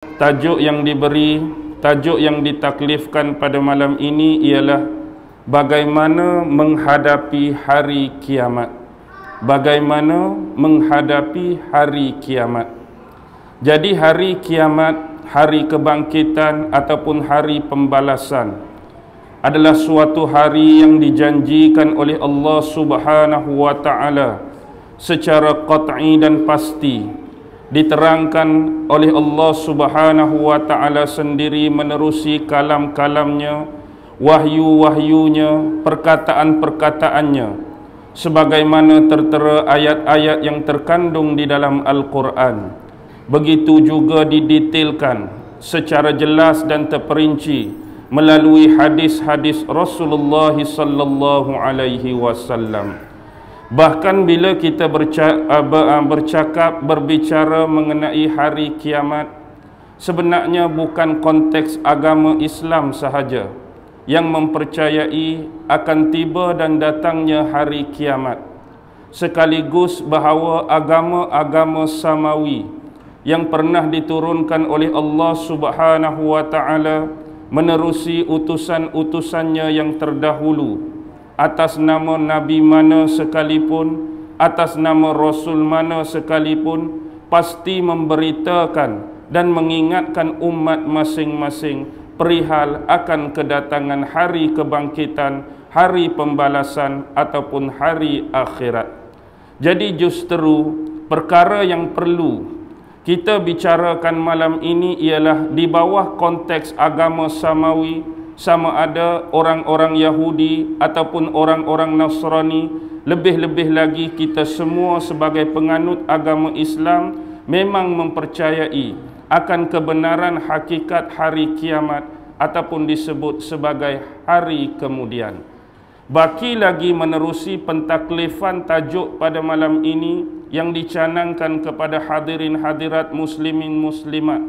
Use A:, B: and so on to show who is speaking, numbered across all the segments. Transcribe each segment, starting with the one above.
A: Tajuk yang ditaklifkan pada malam ini ialah bagaimana menghadapi hari kiamat. Bagaimana menghadapi hari kiamat. Jadi hari kiamat, hari kebangkitan ataupun hari pembalasan adalah suatu hari yang dijanjikan oleh Allah Subhanahu wa taala secara qat'i dan pasti. Diterangkan oleh Allah Subhanahu wa taala sendiri menerusi kalam-kalamnya, wahyu-wahyunya, perkataan-perkataannya, sebagaimana tertera ayat-ayat yang terkandung di dalam Al-Quran. Begitu juga didetailkan secara jelas dan terperinci melalui hadis-hadis Rasulullah sallallahu alaihi wasallam. Bahkan bila kita berbicara mengenai hari kiamat, sebenarnya bukan konteks agama Islam sahaja yang mempercayai akan tiba dan datangnya hari kiamat, sekaligus bahawa agama-agama samawi yang pernah diturunkan oleh Allah Subhanahu wa taala menerusi utusan-utusannya yang terdahulu, atas nama Nabi mana sekalipun, atas nama Rasul mana sekalipun, pasti memberitakan dan mengingatkan umat masing-masing perihal akan kedatangan hari kebangkitan, hari pembalasan ataupun hari akhirat. Jadi justru perkara yang perlu kita bicarakan malam ini ialah di bawah konteks agama samawi, sama ada orang-orang Yahudi ataupun orang-orang Nasrani, lebih-lebih lagi kita semua sebagai penganut agama Islam memang mempercayai akan kebenaran hakikat hari kiamat ataupun disebut sebagai hari kemudian. Baki lagi menerusi pentaklifan tajuk pada malam ini yang dicanangkan kepada hadirin hadirat muslimin muslimat,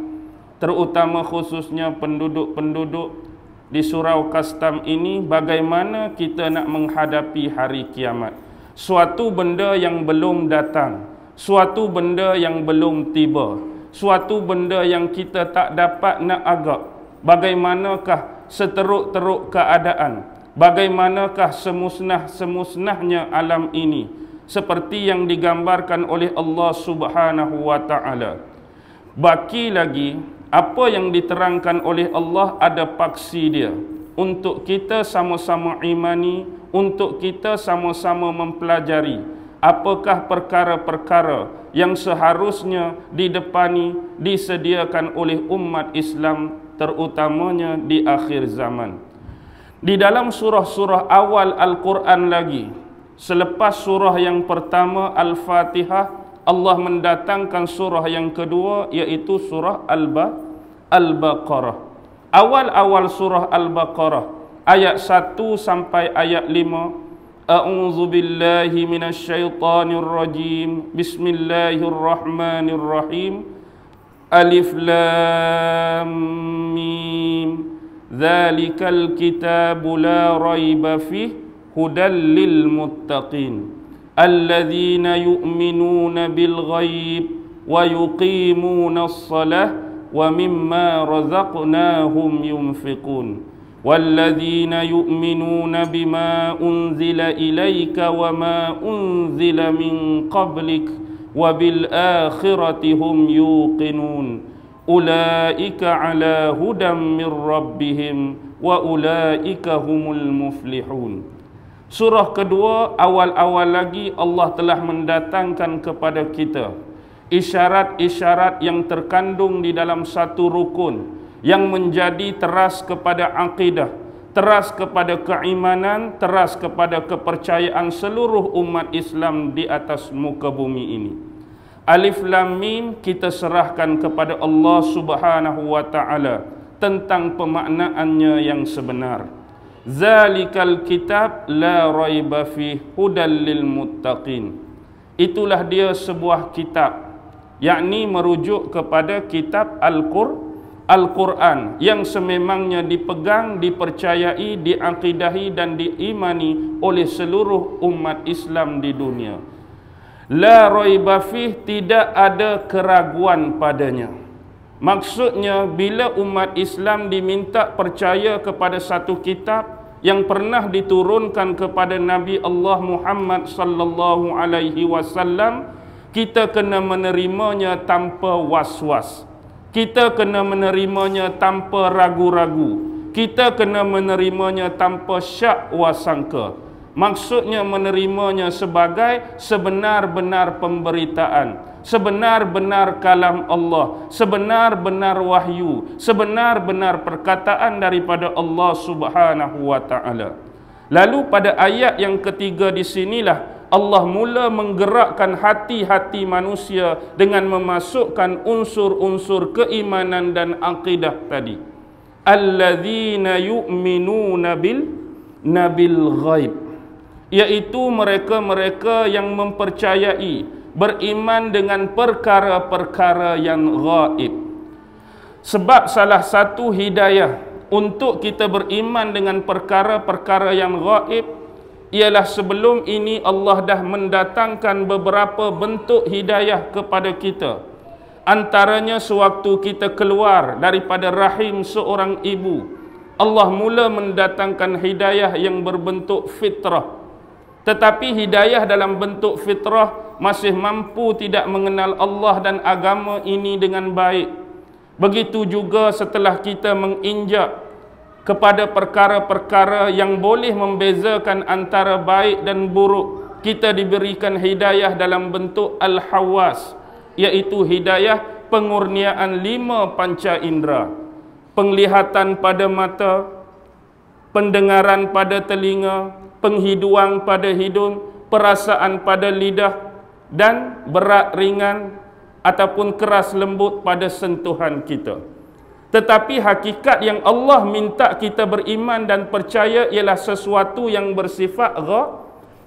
A: terutama khususnya penduduk-penduduk di Surau Kastam ini, bagaimana kita nak menghadapi hari kiamat. Suatu benda yang belum datang, suatu benda yang belum tiba, suatu benda yang kita tak dapat nak agak. Bagaimanakah seteruk-teruk keadaan, bagaimanakah semusnah-semusnahnya alam ini, seperti yang digambarkan oleh Allah Subhanahu wa taala. Baki lagi apa yang diterangkan oleh Allah ada paksi dia untuk kita sama-sama imani, untuk kita sama-sama mempelajari apakah perkara-perkara yang seharusnya didepani, disediakan oleh umat Islam, terutamanya di akhir zaman. Di dalam surah-surah awal Al-Quran lagi, selepas surah yang pertama Al-Fatihah, Allah mendatangkan surah yang kedua, iaitu surah Al-Baqarah. Awal-awal surah Al-Baqarah ayat 1 sampai ayat 5. A'udzu billahi minasyaitonir rajim. Bismillahirrahmanirrahim. Alif lam mim. Dzalikal kitabu la raiba fihi hudal lil muttaqin. الذين يؤمنون بالغيب ويقيمون الصلاة ومما رزقناهم ينفقون والذين يؤمنون بما أنزل إليك وما أنزل من قبلك وبالآخرة هم يوقنون أولئك على هدى من ربهم وأولئك هم المفلحون. Surah kedua, awal-awal lagi Allah telah mendatangkan kepada kita isyarat-isyarat yang terkandung di dalam satu rukun yang menjadi teras kepada akidah, teras kepada keimanan, teras kepada kepercayaan seluruh umat Islam di atas muka bumi ini. Alif Lam Mim kita serahkan kepada Allah Subhanahu wa taala tentang pemaknaannya yang sebenar. Zalikal kitab la raiba fi hudal lil muttaqin. Itulah dia sebuah kitab, yakni merujuk kepada kitab Al-Quran yang sememangnya dipegang, dipercayai, diakidahi dan diimani oleh seluruh umat Islam di dunia. La raiba fi, tidak ada keraguan padanya. Maksudnya bila umat Islam diminta percaya kepada satu kitab yang pernah diturunkan kepada Nabi Allah Muhammad sallallahu alaihi wasallam, kita kena menerimanya tanpa was-was. Kita kena menerimanya tanpa ragu-ragu. Kita kena menerimanya tanpa syak wasangka. Maksudnya menerimanya sebagai sebenar-benar pemberitaan, sebenar-benar kalam Allah, sebenar-benar wahyu, sebenar-benar perkataan daripada Allah Subhanahu wa taala. Lalu pada ayat yang ketiga di sinilah Allah mula menggerakkan hati-hati manusia dengan memasukkan unsur-unsur keimanan dan akidah tadi. Alladzina yu'minuna bil ghaib, iaitu mereka-mereka yang mempercayai, beriman dengan perkara-perkara yang gaib. Sebab salah satu hidayah untuk kita beriman dengan perkara-perkara yang gaib ialah sebelum ini Allah dah mendatangkan beberapa bentuk hidayah kepada kita. Antaranya sewaktu kita keluar daripada rahim seorang ibu, Allah mula mendatangkan hidayah yang berbentuk fitrah. Tetapi hidayah dalam bentuk fitrah masih mampu tidak mengenal Allah dan agama ini dengan baik. Begitu juga setelah kita menginjak kepada perkara-perkara yang boleh membezakan antara baik dan buruk, kita diberikan hidayah dalam bentuk al-hawas, iaitu hidayah pengurniaan 5 panca indera. Penglihatan pada mata, pendengaran pada telinga, penghiduan pada hidung, perasaan pada lidah, dan berat ringan ataupun keras lembut pada sentuhan kita. Tetapi hakikat yang Allah minta kita beriman dan percaya ialah sesuatu yang bersifat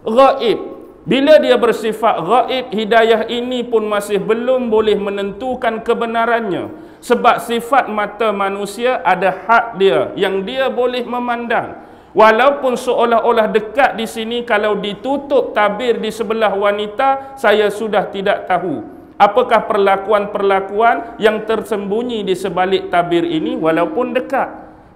A: gaib. Bila dia bersifat gaib, hidayah ini pun masih belum boleh menentukan kebenarannya. Sebab sifat mata manusia ada had dia yang dia boleh memandang. Walaupun seolah-olah dekat di sini, kalau ditutup tabir di sebelah wanita, saya sudah tidak tahu apakah perlakuan-perlakuan yang tersembunyi di sebalik tabir ini walaupun dekat.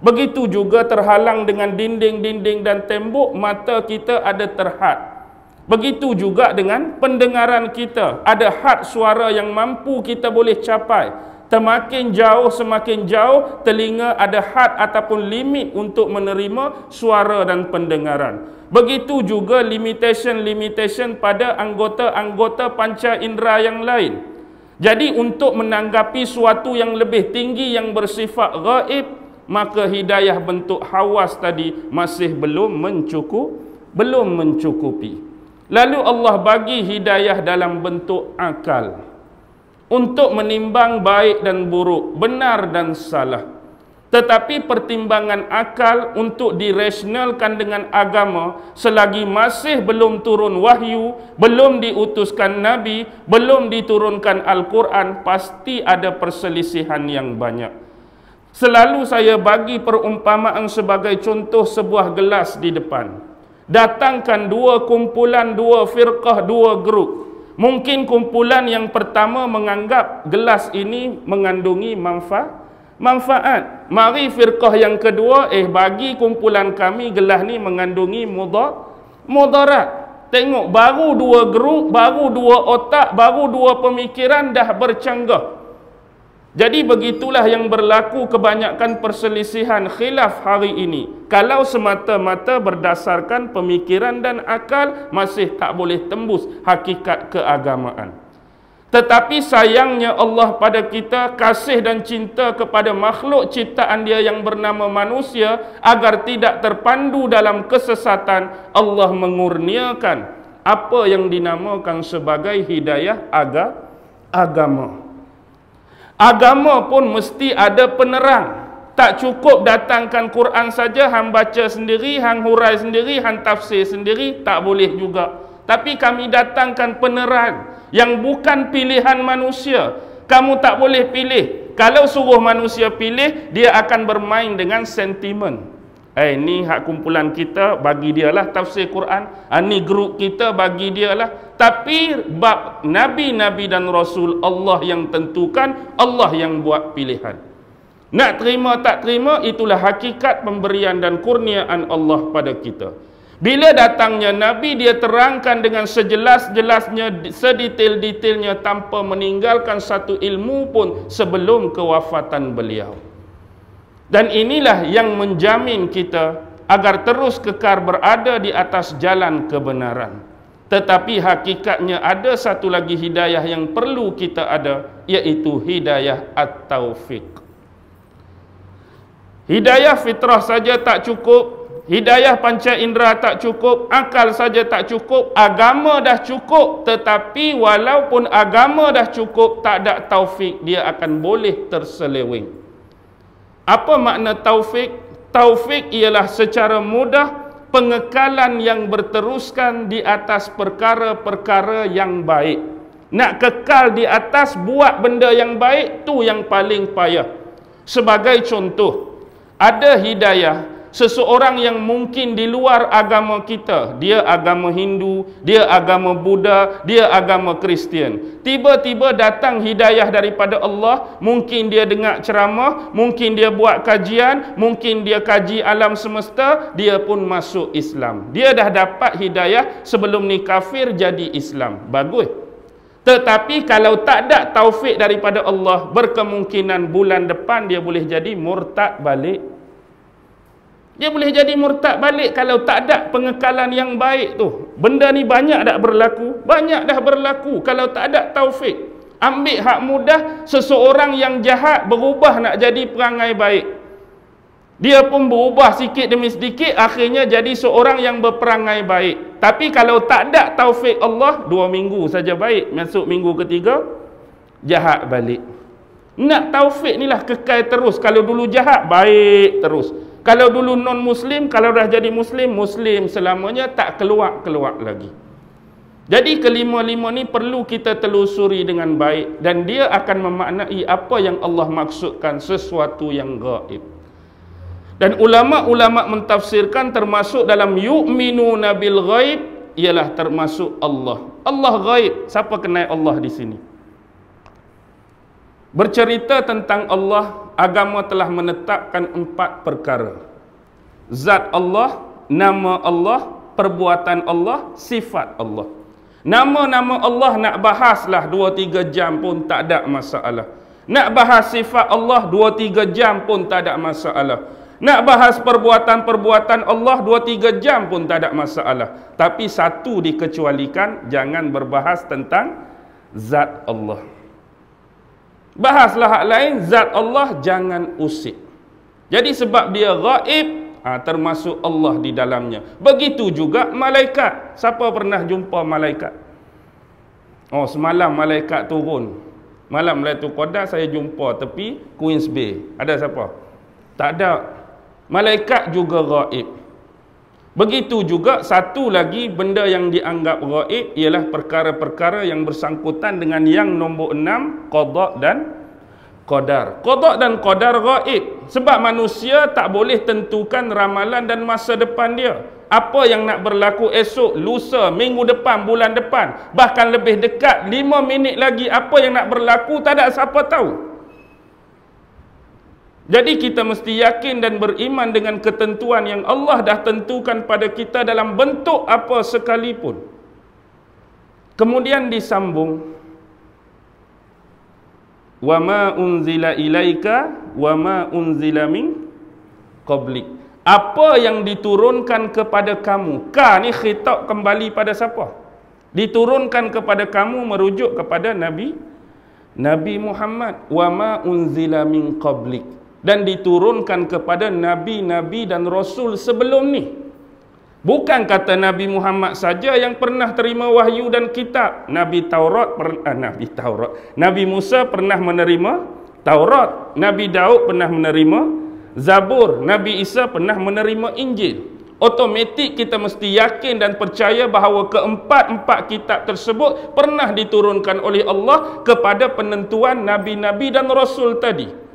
A: Begitu juga terhalang dengan dinding-dinding dan tembok, mata kita ada terhad. Begitu juga dengan pendengaran kita, ada had suara yang mampu kita boleh capai. Semakin jauh telinga ada had ataupun limit untuk menerima suara dan pendengaran. Begitu juga limitation pada anggota-anggota panca indera yang lain. Jadi untuk menanggapi suatu yang lebih tinggi yang bersifat gaib, maka hidayah bentuk hawas tadi masih belum mencukupi. Lalu Allah bagi hidayah dalam bentuk akal, untuk menimbang baik dan buruk, benar dan salah. Tetapi pertimbangan akal untuk dirasionalkan dengan agama selagi masih belum turun wahyu, belum diutuskan Nabi, belum diturunkan Al-Quran, pasti ada perselisihan yang banyak. Selalu saya bagi perumpamaan sebagai contoh sebuah gelas di depan. Datangkan 2 kumpulan, 2 firqah, 2 grup. Mungkin kumpulan yang pertama menganggap gelas ini mengandungi manfaat. Mari firqah yang kedua, bagi kumpulan kami gelas ni mengandungi mudarat. Tengok, baru 2 grup, baru 2 otak, baru 2 pemikiran dah bercanggah. Jadi begitulah yang berlaku kebanyakan perselisihan khilaf hari ini. Kalau semata-mata berdasarkan pemikiran dan akal, masih tak boleh tembus hakikat keagamaan. Tetapi sayangnya Allah pada kita kasih dan cinta kepada makhluk ciptaan Dia yang bernama manusia, agar tidak terpandu dalam kesesatan, Allah mengurniakan apa yang dinamakan sebagai hidayah agama. Agama pun mesti ada penerang. Tak cukup datangkan Quran saja, hang baca sendiri, hang hurai sendiri, hang tafsir sendiri, tak boleh juga. Tapi kami datangkan penerang yang bukan pilihan manusia. Kamu tak boleh pilih. Kalau suruh manusia pilih, dia akan bermain dengan sentimen. Ni hak kumpulan kita, bagi dia lah tafsir Quran. Ni grup kita, bagi dia lah. Tapi bab Nabi-Nabi dan Rasul, Allah yang tentukan, Allah yang buat pilihan. Nak terima tak terima, itulah hakikat pemberian dan kurniaan Allah pada kita. Bila datangnya Nabi, dia terangkan dengan sejelas-jelasnya, sedetail-detailnya, tanpa meninggalkan satu ilmu pun sebelum kewafatan beliau. Dan inilah yang menjamin kita agar terus kekal berada di atas jalan kebenaran. Tetapi hakikatnya ada satu lagi hidayah yang perlu kita ada, iaitu hidayah at-taufiq. Hidayah fitrah saja tak cukup, hidayah panca indera tak cukup, akal saja tak cukup, agama dah cukup. Tetapi walaupun agama dah cukup, tak ada taufik, dia akan boleh terseleweng. Apa makna taufik? Taufik ialah secara mudah pengekalan yang berteruskan di atas perkara-perkara yang baik. Nak kekal di atas buat benda yang baik, tu yang paling payah. Sebagai contoh, ada hidayah seseorang yang mungkin di luar agama kita, dia agama Hindu, dia agama Buddha, dia agama Kristian. Tiba-tiba datang hidayah daripada Allah, mungkin dia dengar ceramah, mungkin dia buat kajian, mungkin dia kaji alam semesta, dia pun masuk Islam. Dia dah dapat hidayah, sebelum ni kafir jadi Islam. Bagus. Tetapi kalau tak ada taufik daripada Allah, berkemungkinan bulan depan dia boleh jadi murtad balik. Dia boleh jadi murtad balik kalau tak ada pengekalan yang baik tu. Benda ni banyak dah berlaku. Banyak dah berlaku kalau tak ada taufik. Ambil hak mudah, seseorang yang jahat berubah nak jadi perangai baik. Dia pun berubah sikit demi sedikit, akhirnya jadi seorang yang berperangai baik. Tapi kalau tak ada taufik Allah, 2 minggu saja baik, masuk minggu ketiga, jahat balik. Nak taufik ni lah kekal terus. Kalau dulu jahat, baik terus. Kalau dulu non-Muslim, kalau dah jadi Muslim, Muslim selamanya, tak keluar-keluar lagi. Jadi kelima-lima ni perlu kita telusuri dengan baik. Dan dia akan memaknai apa yang Allah maksudkan, sesuatu yang gaib. Dan ulama-ulama mentafsirkan termasuk dalam yu'minuna bil ghaib, ialah termasuk Allah. Allah gaib. Siapa kenal Allah di sini? Bercerita tentang Allah, agama telah menetapkan 4 perkara. Zat Allah, nama Allah, perbuatan Allah, sifat Allah. Nama-nama Allah nak bahaslah 2-3 jam pun tak ada masalah. Nak bahas sifat Allah 2-3 jam pun tak ada masalah. Nak bahas perbuatan-perbuatan Allah 2-3 jam pun tak ada masalah. Tapi satu dikecualikan, jangan berbahas tentang zat Allah. Bahaslah hak lain, zat Allah jangan usik. Jadi sebab dia gaib, termasuk Allah di dalamnya. Begitu juga malaikat. Siapa pernah jumpa malaikat? Oh, semalam malaikat turun. Malam Lailatul Qadar saya jumpa tepi Queens Bay. Ada siapa? Tak ada. Malaikat juga gaib. Begitu juga satu lagi benda yang dianggap gaib ialah perkara-perkara yang bersangkutan dengan yang nombor 6, qada dan qadar. Qada dan qadar gaib. Sebab manusia tak boleh tentukan ramalan dan masa depan dia. Apa yang nak berlaku esok, lusa, minggu depan, bulan depan, bahkan lebih dekat 5 minit lagi, apa yang nak berlaku tak ada siapa tahu. Jadi kita mesti yakin dan beriman dengan ketentuan yang Allah dah tentukan pada kita dalam bentuk apa sekalipun. Kemudian disambung, wa ma unzila ilaika wa ma unzila min qablik. Apa yang diturunkan kepada kamu. Ka ni khitab kembali pada siapa? Diturunkan kepada kamu merujuk kepada Nabi Muhammad. Wa ma unzila min qablik. Dan diturunkan kepada Nabi-Nabi dan Rasul sebelum ni. Bukan kata Nabi Muhammad saja yang pernah terima wahyu dan kitab. Nabi Musa pernah menerima Taurat. Nabi Daud pernah menerima Zabur. Nabi Isa pernah menerima Injil. Otomatik kita mesti yakin dan percaya bahawa keempat-empat kitab tersebut pernah diturunkan oleh Allah kepada penentuan Nabi-Nabi dan Rasul tadi.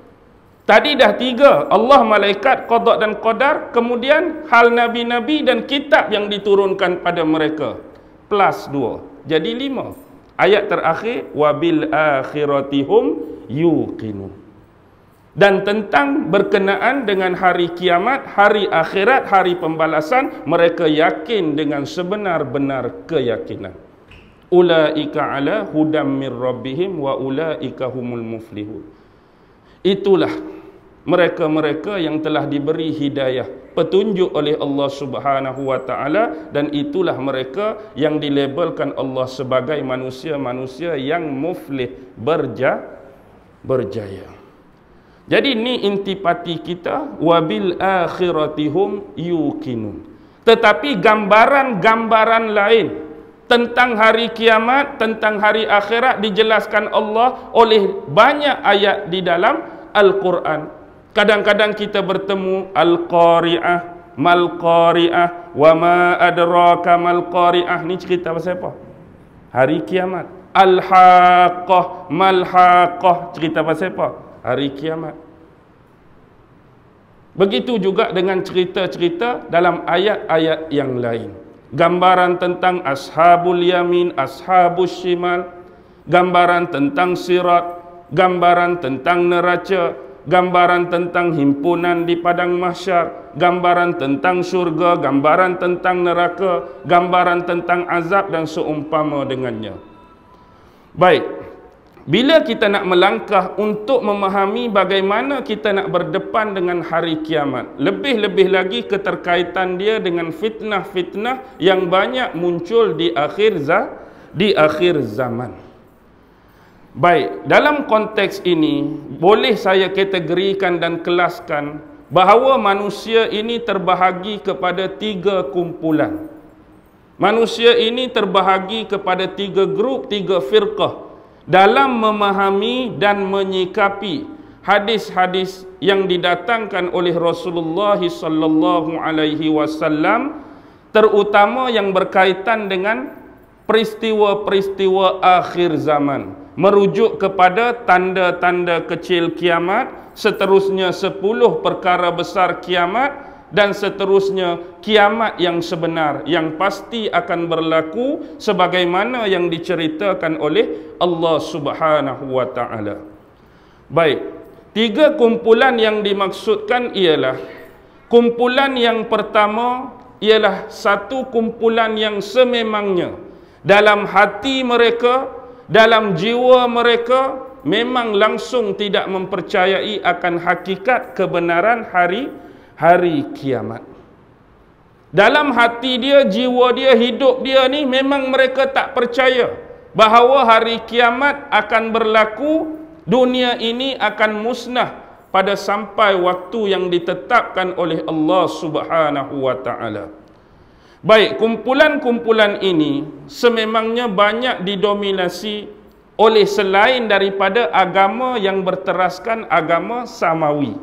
A: Tadi dah 3, Allah, malaikat, qada dan qadar, kemudian hal nabi-nabi dan kitab yang diturunkan pada mereka, plus 2, jadi 5. Ayat terakhir, wabil akhiratihum yuqinun. Dan tentang berkenaan dengan hari kiamat, hari akhirat, hari pembalasan, mereka yakin dengan sebenar-benar keyakinan. Ulaika ala hudam mir rabbihim wa ulaika humul muflihun. Itulah mereka-mereka yang telah diberi hidayah, petunjuk oleh Allah Subhanahu wa taala, dan itulah mereka yang dilabelkan Allah sebagai manusia-manusia yang muflih, berjaya. Jadi ini intipati kita, wabil akhiratihum yuqinun. Tetapi gambaran-gambaran lain tentang hari kiamat, tentang hari akhirat dijelaskan Allah oleh banyak ayat di dalam Al-Quran. Kadang-kadang kita bertemu Al-Qari'ah, Mal-Qari'ah, wa ma adraka mal-Qari'ah. Ni cerita pasal apa? Hari kiamat. Al-Haqqah, Mal-Haqqah, cerita pasal apa? Hari kiamat. Begitu juga dengan cerita-cerita dalam ayat-ayat yang lain. Gambaran tentang Ashabul Yamin, Ashabul Shimal, gambaran tentang Sirat, gambaran tentang neraca, gambaran tentang himpunan di padang mahsyar, gambaran tentang syurga, gambaran tentang neraka, gambaran tentang azab dan seumpama dengannya. Baik, bila kita nak melangkah untuk memahami bagaimana kita nak berdepan dengan hari kiamat, lebih-lebih lagi keterkaitan dia dengan fitnah-fitnah yang banyak muncul di akhir zaman. Baik, dalam konteks ini boleh saya kategorikan dan kelaskan bahawa manusia ini terbahagi kepada 3 kumpulan. Manusia ini terbahagi kepada 3 grup, 3 firqah dalam memahami dan menyikapi hadis-hadis yang didatangkan oleh Rasulullah sallallahu alaihi wasallam, terutama yang berkaitan dengan peristiwa-peristiwa akhir zaman, merujuk kepada tanda-tanda kecil kiamat, seterusnya 10 perkara besar kiamat, dan seterusnya kiamat yang sebenar yang pasti akan berlaku sebagaimana yang diceritakan oleh Allah Subhanahu wa taala. Baik, 3 kumpulan yang dimaksudkan ialah, kumpulan yang pertama ialah satu kumpulan yang sememangnya dalam hati mereka, dalam jiwa mereka memang langsung tidak mempercayai akan hakikat kebenaran hari kiamat. Dalam hati dia, jiwa dia, hidup dia ni memang mereka tak percaya bahawa hari kiamat akan berlaku, dunia ini akan musnah pada sampai waktu yang ditetapkan oleh Allah Subhanahu wa taala. Baik, kumpulan-kumpulan ini sememangnya banyak didominasi oleh selain daripada agama yang berteraskan agama samawi.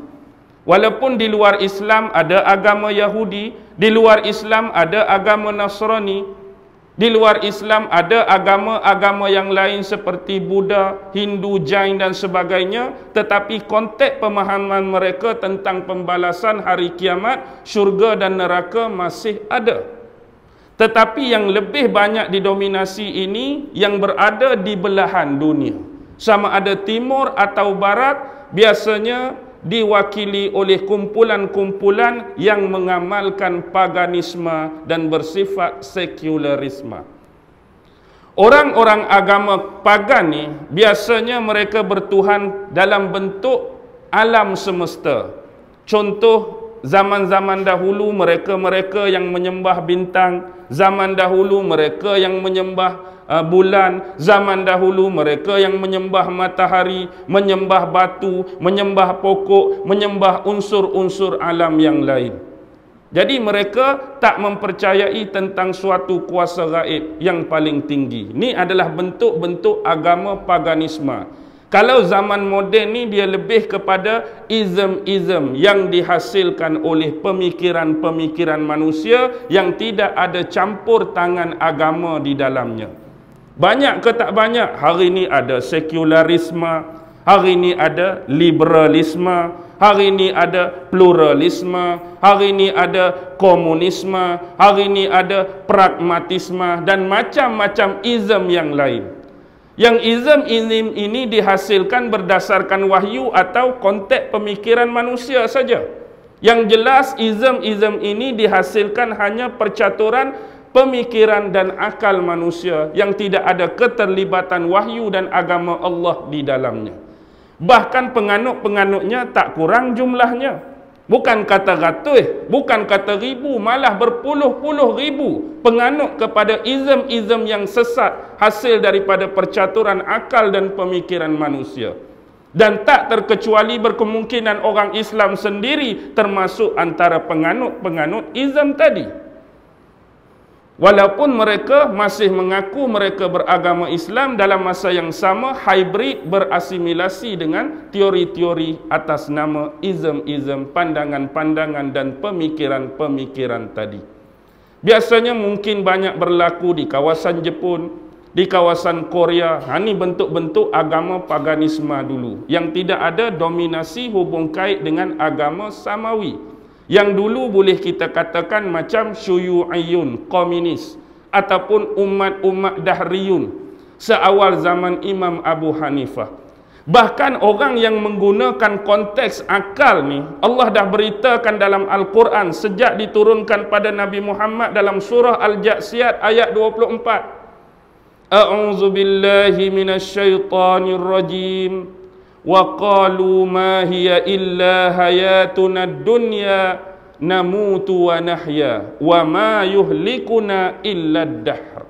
A: Walaupun di luar Islam ada agama Yahudi, di luar Islam ada agama Nasrani, di luar Islam ada agama-agama yang lain seperti Buddha, Hindu, Jain dan sebagainya, tetapi konteks pemahaman mereka tentang pembalasan hari kiamat, syurga dan neraka masih ada. Tetapi yang lebih banyak didominasi ini yang berada di belahan dunia, sama ada timur atau barat, biasanya diwakili oleh kumpulan-kumpulan yang mengamalkan paganisme dan bersifat sekularisme. Orang-orang agama pagan ni biasanya mereka bertuhan dalam bentuk alam semesta. Contoh, zaman-zaman dahulu mereka yang menyembah bintang, zaman dahulu mereka yang menyembah bulan, zaman dahulu mereka yang menyembah matahari, menyembah batu, menyembah pokok, menyembah unsur-unsur alam yang lain. Jadi mereka tak mempercayai tentang suatu kuasa gaib yang paling tinggi. Ini adalah bentuk-bentuk agama paganisme. Kalau zaman moden ni dia lebih kepada ism yang dihasilkan oleh pemikiran-pemikiran manusia yang tidak ada campur tangan agama di dalamnya. Banyak ke tak banyak? Hari ini ada sekularisme, hari ini ada liberalisme, hari ini ada pluralisme, hari ini ada komunisme, hari ini ada pragmatisme dan macam-macam ism yang lain. Yang ism ini dihasilkan berdasarkan wahyu atau konteks pemikiran manusia saja. Yang jelas ism ini dihasilkan hanya percaturan pemikiran dan akal manusia yang tidak ada keterlibatan wahyu dan agama Allah di dalamnya. Bahkan penganut-penganutnya tak kurang jumlahnya. Bukan kata ratus, bukan kata ribu, malah berpuluh-puluh ribu penganut kepada izm-izm yang sesat hasil daripada percaturan akal dan pemikiran manusia. Dan tak terkecuali berkemungkinan orang Islam sendiri termasuk antara penganut-penganut izm tadi. Walaupun mereka masih mengaku mereka beragama Islam, dalam masa yang sama hybrid berasimilasi dengan teori-teori atas nama izm-izm, pandangan-pandangan dan pemikiran-pemikiran tadi. Biasanya mungkin banyak berlaku di kawasan Jepun, di kawasan Korea. Ini bentuk-bentuk agama paganisme dulu yang tidak ada dominasi hubung kait dengan agama samawi. Yang dulu boleh kita katakan macam syuyu'iyun, komunis, ataupun umat-umat dahriyun seawal zaman Imam Abu Hanifah. Bahkan orang yang menggunakan konteks akal ni, Allah dah beritakan dalam Al-Quran sejak diturunkan pada Nabi Muhammad dalam surah Al-Jasiyat ayat 24. A'udzu billahi minasyaitonir rajim. Wa qalu ma hiya illa hayatuna dunya namutu wa nahya wa ma yuhlikuna illa ad-dahr.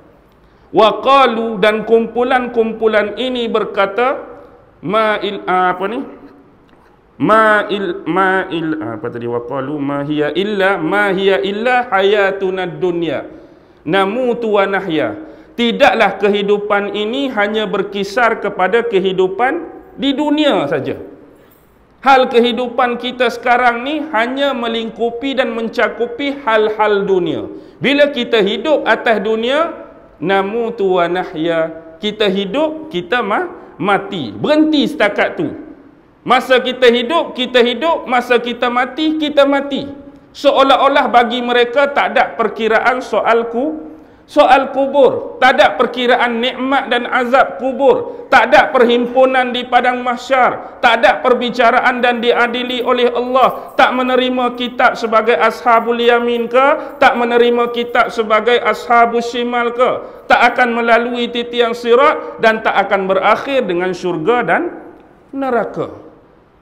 A: Wa qalu, dan kumpulan-kumpulan ini berkata, ma hiya illa hayatuna dunya namutu wa nahya. Tidaklah kehidupan ini hanya berkisar kepada kehidupan di dunia saja. Hal kehidupan kita sekarang ni hanya melingkupi dan mencakupi hal-hal dunia. Bila kita hidup atas dunia, namutu wa nahya, kita hidup, kita mati. Berhenti setakat tu. Masa kita hidup, masa kita mati. Seolah-olah bagi mereka tak ada perkiraan soal kubur, tak ada perkiraan nikmat dan azab kubur, tak ada perhimpunan di padang mahsyar, tak ada perbicaraan dan diadili oleh Allah, tak menerima kitab sebagai ashabul yamin ke, tak menerima kitab sebagai ashabus shimal ke, tak akan melalui titian sirat dan tak akan berakhir dengan syurga dan neraka.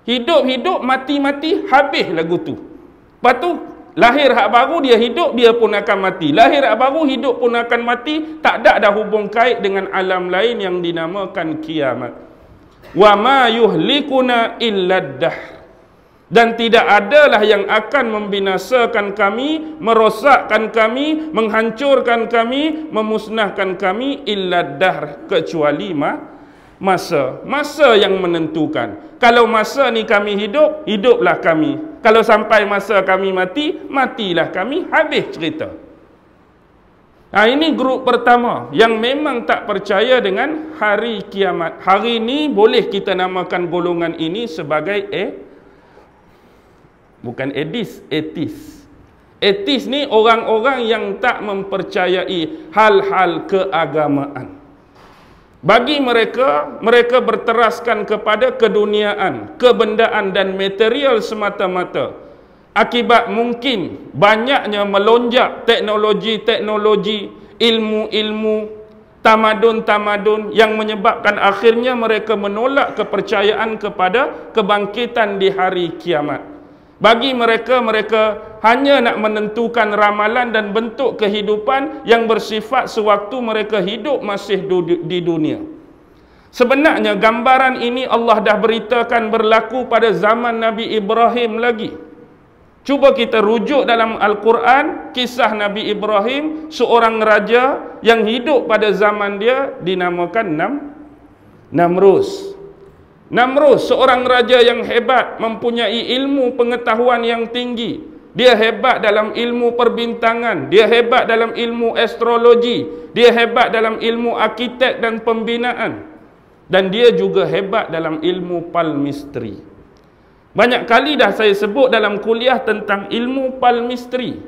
A: Hidup-hidup, mati-mati, habis lagu tu. Lepas tu lahir hak baru, dia hidup, dia pun akan mati. Lahir hak baru, hidup pun akan mati. Tak ada dah hubung kait dengan alam lain yang dinamakan kiamat. Wa ma yuhlikuna illa ad-dahr. Dan tidak adalah yang akan membinasakan kami, merosakkan kami, menghancurkan kami, memusnahkan kami illa ad-dahr, kecuali masa yang menentukan. Kalau masa ni kami hidup, hiduplah kami. Kalau sampai masa kami mati, matilah kami. Habis cerita. Ini grup pertama yang memang tak percaya dengan hari kiamat. Hari ini boleh kita namakan golongan ini sebagai bukan ateis. Ateis ni orang-orang yang tak mempercayai hal-hal keagamaan. Bagi mereka berteraskan kepada keduniaan, kebendaan dan material semata-mata. Akibat mungkin banyaknya melonjak teknologi-teknologi, ilmu-ilmu, tamadun-tamadun yang menyebabkan akhirnya mereka menolak kepercayaan kepada kebangkitan di hari kiamat. Bagi mereka hanya nak menentukan ramalan dan bentuk kehidupan yang bersifat sewaktu mereka hidup masih di dunia. Sebenarnya gambaran ini Allah dah beritakan berlaku pada zaman Nabi Ibrahim lagi. Cuba kita rujuk dalam Al-Quran kisah Nabi Ibrahim, seorang raja yang hidup pada zaman dia dinamakan Namrus. Namrus, seorang raja yang hebat, mempunyai ilmu pengetahuan yang tinggi. Dia hebat dalam ilmu perbintangan, dia hebat dalam ilmu astrologi, dia hebat dalam ilmu arkitek dan pembinaan. Dan dia juga hebat dalam ilmu palmistri. Banyak kali dah saya sebut dalam kuliah tentang ilmu palmistri.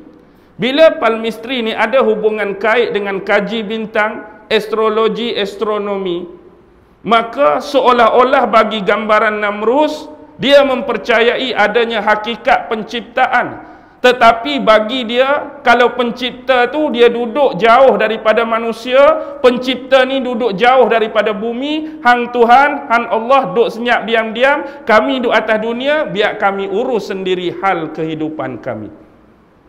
A: Bila palmistri ni ada hubungan kait dengan kaji bintang, astrologi, astronomi, maka seolah-olah bagi gambaran Namrus, dia mempercayai adanya hakikat penciptaan. Tetapi bagi dia, kalau pencipta tu dia duduk jauh daripada manusia, pencipta ni duduk jauh daripada bumi, hang Tuhan, hang Allah duduk senyap diam-diam, kami duduk atas dunia, biar kami urus sendiri hal kehidupan kami.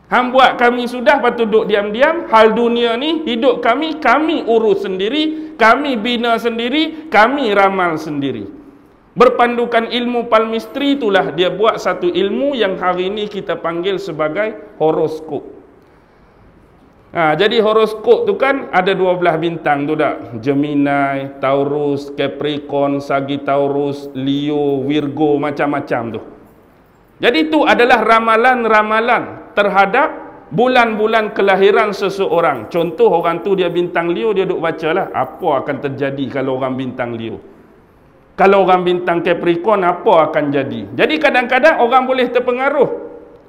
A: Hang buat kami sudah, patut duduk diam-diam, hal dunia ni, hidup kami, kami urus sendiri, kami bina sendiri, kami ramal sendiri. Berpandukan ilmu palmistri itulah dia buat satu ilmu yang hari ini kita panggil sebagai horoskop. Jadi horoskop tu kan ada 12 bintang tu dah. Gemini, Taurus, Capricorn, Sagittarius, Leo, Virgo, macam-macam tu. Jadi itu adalah ramalan-ramalan terhadap bulan-bulan kelahiran seseorang. Contoh orang tu dia bintang Leo, dia duk bacalah apa akan terjadi kalau orang bintang Leo. Kalau orang bintang Capricorn, apa akan jadi? Jadi kadang-kadang orang boleh terpengaruh.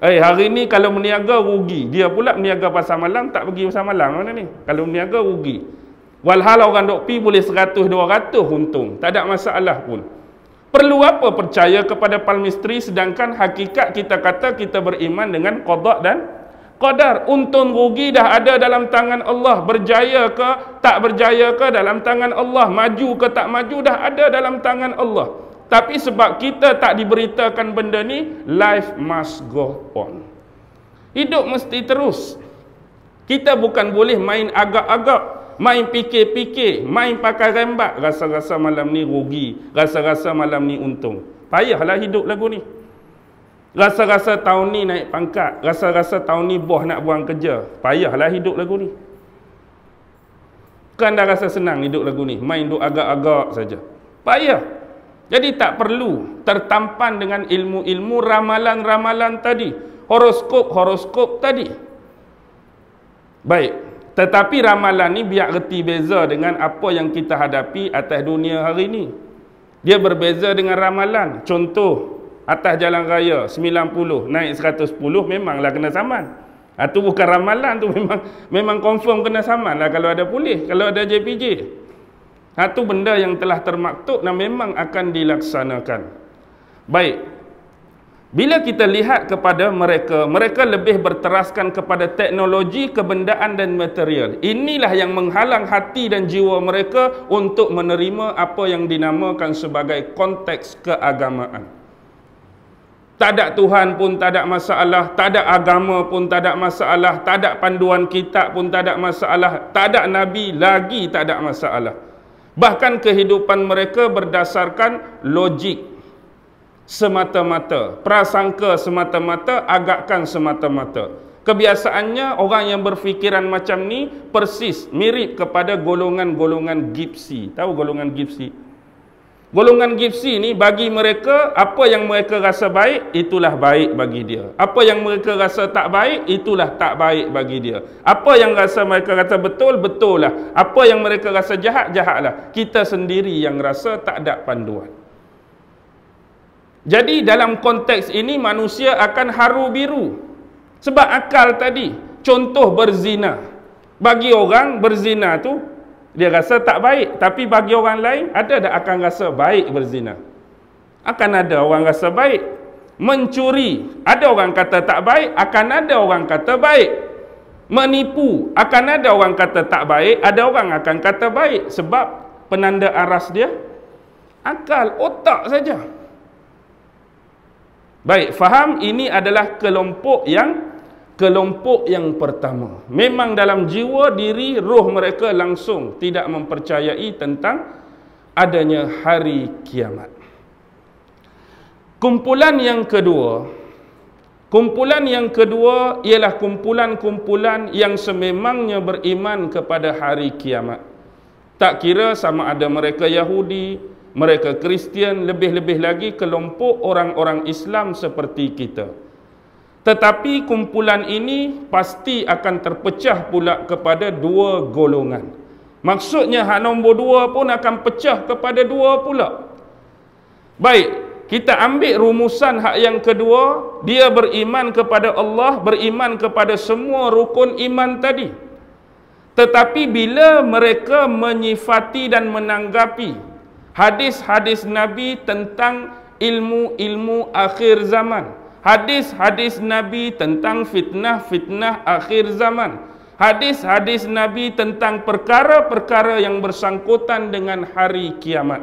A: Hari ni kalau meniaga rugi. Dia pula meniaga pasar malam, tak pergi pasar malam mana ni? Kalau meniaga rugi. Walhal orang dok pi boleh 100-200 untung. Tak ada masalah pun. Perlu apa percaya kepada palmistri sedangkan hakikat kita kata kita beriman dengan qada dan qadar. Untung rugi dah ada dalam tangan Allah. Berjaya ke tak berjaya ke dalam tangan Allah. Maju ke tak maju dah ada dalam tangan Allah. Tapi sebab kita tak diberitakan benda ni, life must go on. Hidup mesti terus. Kita bukan boleh main agak-agak, main fikir-fikir, main pakai rembat. Rasa-rasa malam ni rugi, rasa-rasa malam ni untung. Payahlah hidup lagu ni. Rasa-rasa tahun ni naik pangkat, rasa-rasa tahun ni bos nak buang kerja. Payahlah hidup lagu ni. Kan dah rasa senang hidup lagu ni, main duk agak-agak saja. Payah. Jadi tak perlu tertampan dengan ilmu-ilmu ramalan-ramalan tadi, horoskop-horoskop tadi. Baik, tetapi ramalan ni biar reti beza dengan apa yang kita hadapi atas dunia hari ni. Dia berbeza dengan ramalan. Contoh, atas jalan raya 90 naik 110 memanglah kena saman. Itu bukan ramalan, tu memang confirm kena saman lah kalau ada polis, kalau ada JPJ. Itu benda yang telah termaktub dan memang akan dilaksanakan. Baik. Bila kita lihat kepada mereka, mereka lebih berteraskan kepada teknologi, kebendaan dan material. Inilah yang menghalang hati dan jiwa mereka untuk menerima apa yang dinamakan sebagai konteks keagamaan. Tak ada Tuhan pun tak ada masalah, tak ada agama pun tak ada masalah, tak ada panduan kitab pun tak ada masalah, tak ada Nabi lagi tak ada masalah. Bahkan kehidupan mereka berdasarkan logik semata-mata, prasangka semata-mata, agakkan semata-mata. Kebiasaannya orang yang berfikiran macam ni persis mirip kepada golongan-golongan Gipsy. Tahu golongan Gipsy? Golongan Gipsy ni bagi mereka, apa yang mereka rasa baik, itulah baik bagi dia. Apa yang mereka rasa tak baik, itulah tak baik bagi dia. Apa yang mereka rasa betul, betul lah. Apa yang mereka rasa jahat, jahatlah. Kita sendiri yang rasa tak ada panduan. Jadi dalam konteks ini manusia akan haru biru. Sebab akal tadi, contoh berzina. Bagi orang berzina tu dia rasa tak baik, tapi bagi orang lain ada tak akan rasa baik berzina? Akan ada orang rasa baik. Mencuri, ada orang kata tak baik, akan ada orang kata baik. Menipu, akan ada orang kata tak baik, ada orang akan kata baik. Sebab penanda aras dia akal, otak saja. Baik, faham ini adalah kelompok yang pertama. Memang dalam jiwa diri roh mereka langsung tidak mempercayai tentang adanya hari kiamat. Kumpulan yang kedua ialah kumpulan-kumpulan yang sememangnya beriman kepada hari kiamat. Tak kira sama ada mereka Yahudi, mereka Kristian, lebih-lebih lagi kelompok orang-orang Islam seperti kita. Tetapi kumpulan ini pasti akan terpecah pula kepada dua golongan. Maksudnya hak nombor dua pun akan pecah kepada dua pula. Baik, kita ambil rumusan hak yang kedua, dia beriman kepada Allah, beriman kepada semua rukun iman tadi. Tetapi bila mereka menyifati dan menanggapi hadis-hadis Nabi tentang ilmu-ilmu akhir zaman, hadis-hadis Nabi tentang fitnah-fitnah akhir zaman, hadis-hadis Nabi tentang perkara-perkara yang bersangkutan dengan hari kiamat,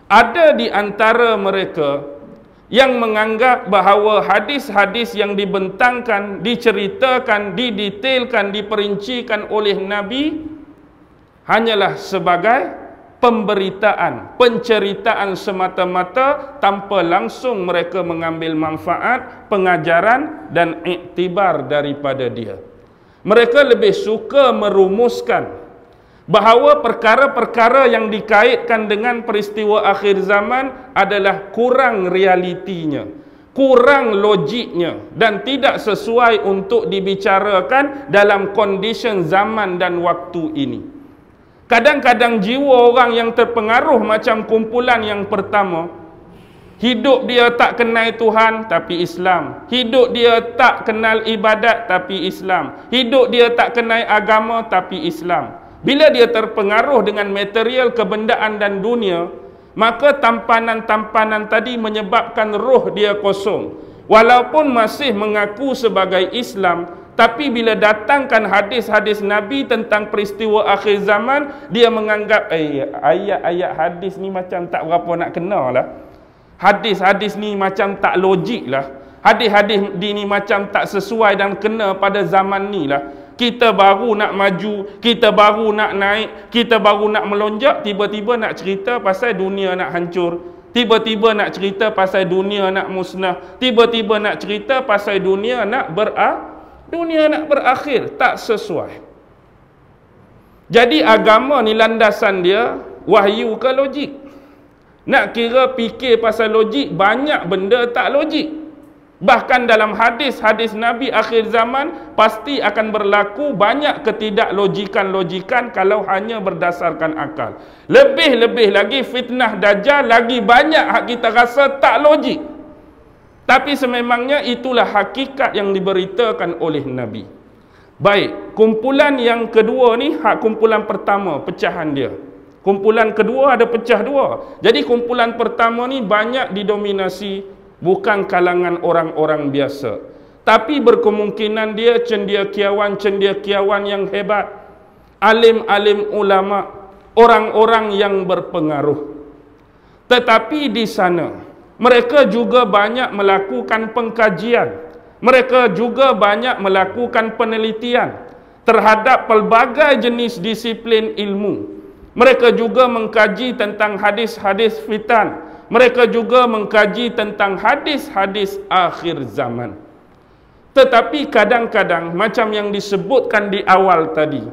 A: ada di antara mereka yang menganggap bahawa hadis-hadis yang dibentangkan, diceritakan, didetailkan, diperincikan oleh Nabi hanyalah sebagai pemberitaan, penceritaan semata-mata tanpa langsung mereka mengambil manfaat, pengajaran dan iktibar daripada dia. Mereka lebih suka merumuskan bahawa perkara-perkara yang dikaitkan dengan peristiwa akhir zaman adalah kurang realitinya, kurang logiknya dan tidak sesuai untuk dibicarakan dalam kondisi zaman dan waktu ini. Kadang-kadang jiwa orang yang terpengaruh macam kumpulan yang pertama, hidup dia tak kenal Tuhan tapi Islam, hidup dia tak kenal ibadat tapi Islam, hidup dia tak kenal agama tapi Islam. Bila dia terpengaruh dengan material kebendaan dan dunia, maka tampanan-tampanan tadi menyebabkan roh dia kosong. Walaupun masih mengaku sebagai Islam, tapi bila datangkan hadis-hadis Nabi tentang peristiwa akhir zaman, dia menganggap ayat-ayat hadis ni macam tak berapa nak kenal lah. Hadis-hadis ni macam tak logik lah. Hadis-hadis ni macam tak sesuai dan kena pada zaman ni lah. Kita baru nak maju, kita baru nak naik, kita baru nak melonjak, tiba-tiba nak cerita pasal dunia nak hancur, tiba-tiba nak cerita pasal dunia nak musnah, tiba-tiba nak cerita pasal dunia nak berakhir. Tak sesuai. Jadi agama ni landasan dia wahyu ke logik? Nak kira fikir pasal logik, banyak benda tak logik. Bahkan dalam hadis-hadis Nabi akhir zaman pasti akan berlaku banyak ketidaklojikan-lojikan kalau hanya berdasarkan akal. Lebih-lebih lagi fitnah Dajjal lagi banyak hak kita rasa tak logik. Tapi sememangnya itulah hakikat yang diberitakan oleh Nabi. Baik, kumpulan yang kedua ni hak kumpulan pertama, pecahan dia. Kumpulan kedua ada pecah dua. Jadi kumpulan pertama ni banyak didominasi bukan kalangan orang-orang biasa, tapi berkemungkinan dia cendekiawan yang hebat, alim-alim ulama, orang-orang yang berpengaruh. Tetapi di sana mereka juga banyak melakukan pengkajian, mereka juga banyak melakukan penelitian terhadap pelbagai jenis disiplin ilmu. Mereka juga mengkaji tentang hadis-hadis fitan. Mereka juga mengkaji tentang hadis-hadis akhir zaman. Tetapi kadang-kadang macam yang disebutkan di awal tadi,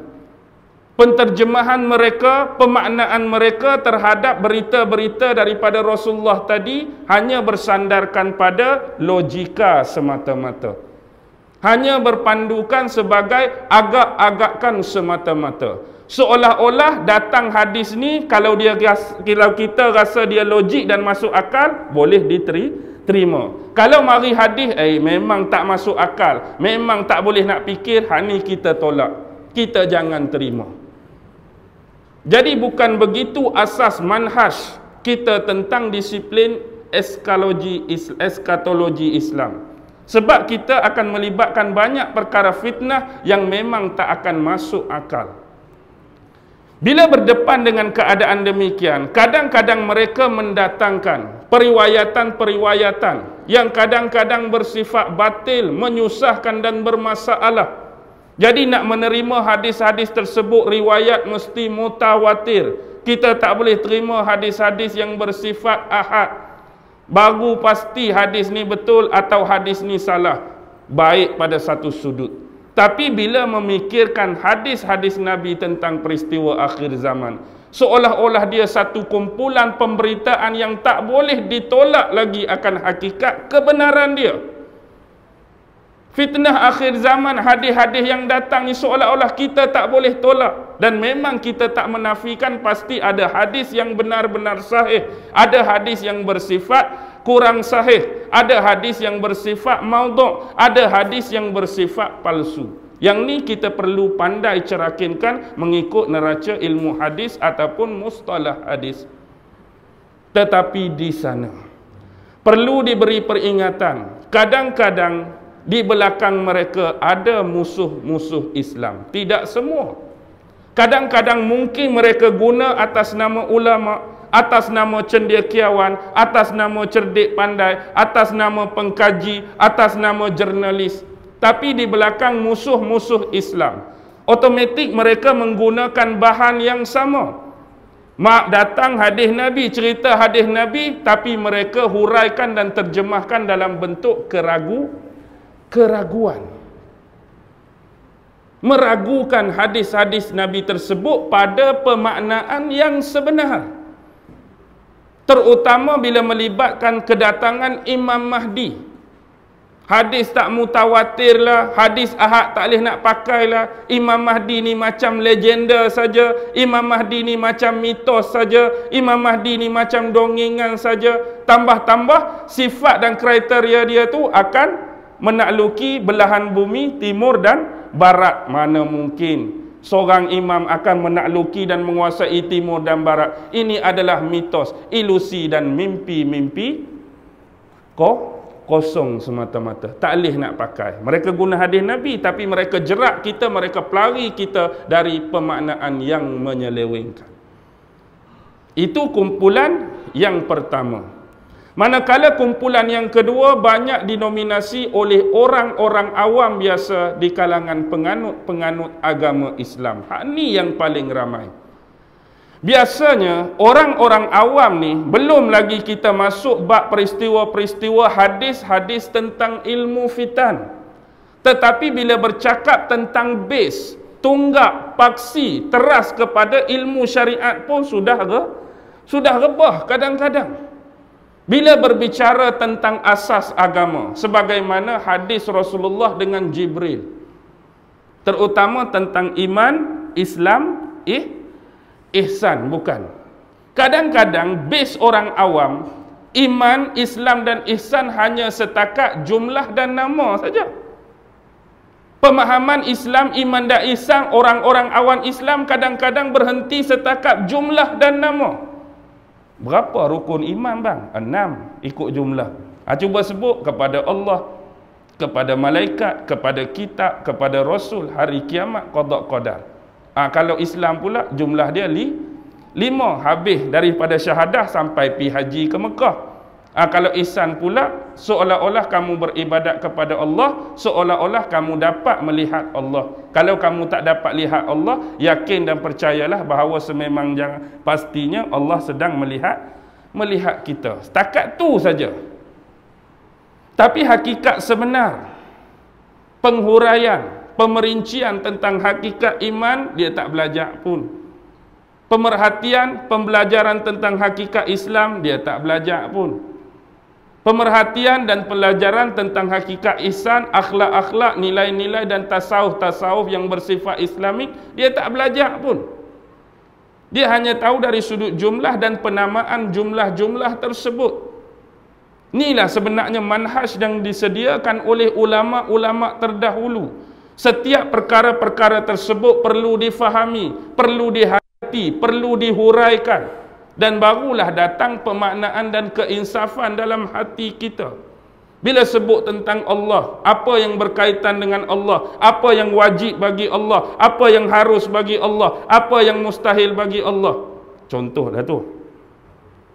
A: penterjemahan mereka, pemaknaan mereka terhadap berita-berita daripada Rasulullah tadi hanya bersandarkan pada logika semata-mata. Hanya berpandukan sebagai agak-agakkan semata-mata. Seolah-olah datang hadis ni, kalau kita rasa dia logik dan masuk akal, boleh diterima. Kalau mari hadis, memang tak masuk akal, memang tak boleh nak fikir, hak ni kita tolak. Kita jangan terima. Jadi bukan begitu asas manhaj kita tentang disiplin eskatologi Islam. Sebab kita akan melibatkan banyak perkara fitnah yang memang tak akan masuk akal. Bila berdepan dengan keadaan demikian, kadang-kadang mereka mendatangkan periwayatan-periwayatan yang kadang-kadang bersifat batil, menyusahkan dan bermasalah. Jadi nak menerima hadis-hadis tersebut riwayat mesti mutawatir. Kita tak boleh terima hadis-hadis yang bersifat ahad. Baru pasti hadis ni betul atau hadis ni salah. Baik pada satu sudut. Tapi bila memikirkan hadis-hadis Nabi tentang peristiwa akhir zaman, seolah-olah dia satu kumpulan pemberitaan yang tak boleh ditolak lagi akan hakikat kebenaran dia. Fitnah akhir zaman, hadis-hadis yang datang ni seolah-olah kita tak boleh tolak. Dan memang kita tak menafikan pasti ada hadis yang benar-benar sahih. Ada hadis yang bersifat kurang sahih. Ada hadis yang bersifat maudhu', ada hadis yang bersifat palsu. Yang ni kita perlu pandai cerakinkan mengikut neraca ilmu hadis ataupun mustalah hadis. Tetapi di sana perlu diberi peringatan. Kadang-kadang di belakang mereka ada musuh-musuh Islam. Tidak semua. Kadang-kadang mungkin mereka guna atas nama ulama, atas nama cendekiawan, atas nama cerdik pandai, atas nama pengkaji, atas nama jurnalis. Tapi di belakang musuh-musuh Islam, automatik mereka menggunakan bahan yang sama. Mak datang hadis Nabi, cerita hadis Nabi, tapi mereka huraikan dan terjemahkan dalam bentuk keraguan. Meragukan hadis-hadis Nabi tersebut pada pemaknaan yang sebenar. Terutama bila melibatkan kedatangan Imam Mahdi. Hadis tak mutawatir lah, hadis ahad tak boleh nak pakai lah. Imam Mahdi ni macam legenda saja, Imam Mahdi ni macam mitos saja, Imam Mahdi ni macam dongengan saja. Tambah-tambah sifat dan kriteria dia tu akan menakluki belahan bumi timur dan barat. Mana mungkin seorang imam akan menakluki dan menguasai timur dan barat. Ini adalah mitos, ilusi dan mimpi-mimpi kosong semata-mata. Tak boleh nak pakai. Mereka guna hadis Nabi, tapi mereka jerak kita, mereka pelari kita dari pemaknaan yang menyelewengkan. Itu kumpulan yang pertama. Manakala kumpulan yang kedua banyak dinominasi oleh orang-orang awam biasa di kalangan penganut agama Islam. Hak ni yang paling ramai. Biasanya orang-orang awam ni, belum lagi kita masuk bab peristiwa-peristiwa hadis-hadis tentang ilmu fitan. Tetapi bila bercakap tentang base, tunggak, paksi, teras kepada ilmu syariat pun sudah rebah kadang-kadang. Bila berbicara tentang asas agama, sebagaimana hadis Rasulullah dengan Jibril, terutama tentang iman, Islam, ihsan, bukan. Kadang-kadang base orang awam, iman, Islam dan ihsan hanya setakat jumlah dan nama saja. Pemahaman Islam, iman dan ihsan orang-orang awam Islam kadang-kadang berhenti setakat jumlah dan nama. Berapa rukun iman bang? 6 ikut jumlah. Cuba sebut kepada Allah, kepada malaikat, kepada kitab, kepada rasul, hari kiamat, qada qadar. Kalau Islam pula jumlah dia 5, habis daripada syahadah sampai pi haji ke Mekah. Kalau ihsan pula seolah-olah kamu beribadat kepada Allah, seolah-olah kamu dapat melihat Allah. Kalau kamu tak dapat lihat Allah, yakin dan percayalah bahawa sememangnya pastinya Allah sedang melihat kita. Setakat tu saja. Tapi hakikat sebenar, penghuraian, pemerincian tentang hakikat iman dia tak belajar pun. Pemerhatian, pembelajaran tentang hakikat Islam dia tak belajar pun. Pemerhatian dan pelajaran tentang hakikat ihsan, akhlak-akhlak, nilai-nilai dan tasawuf-tasawuf yang bersifat Islamik dia tak belajar pun. Dia hanya tahu dari sudut jumlah dan penamaan jumlah-jumlah tersebut. Inilah sebenarnya manhaj yang disediakan oleh ulama-ulama terdahulu. Setiap perkara-perkara tersebut perlu difahami, perlu dihayati, perlu dihuraikan. Dan barulah datang pemaknaan dan keinsafan dalam hati kita. Bila sebut tentang Allah, apa yang berkaitan dengan Allah, apa yang wajib bagi Allah, apa yang harus bagi Allah, apa yang mustahil bagi Allah. Contoh dah tu.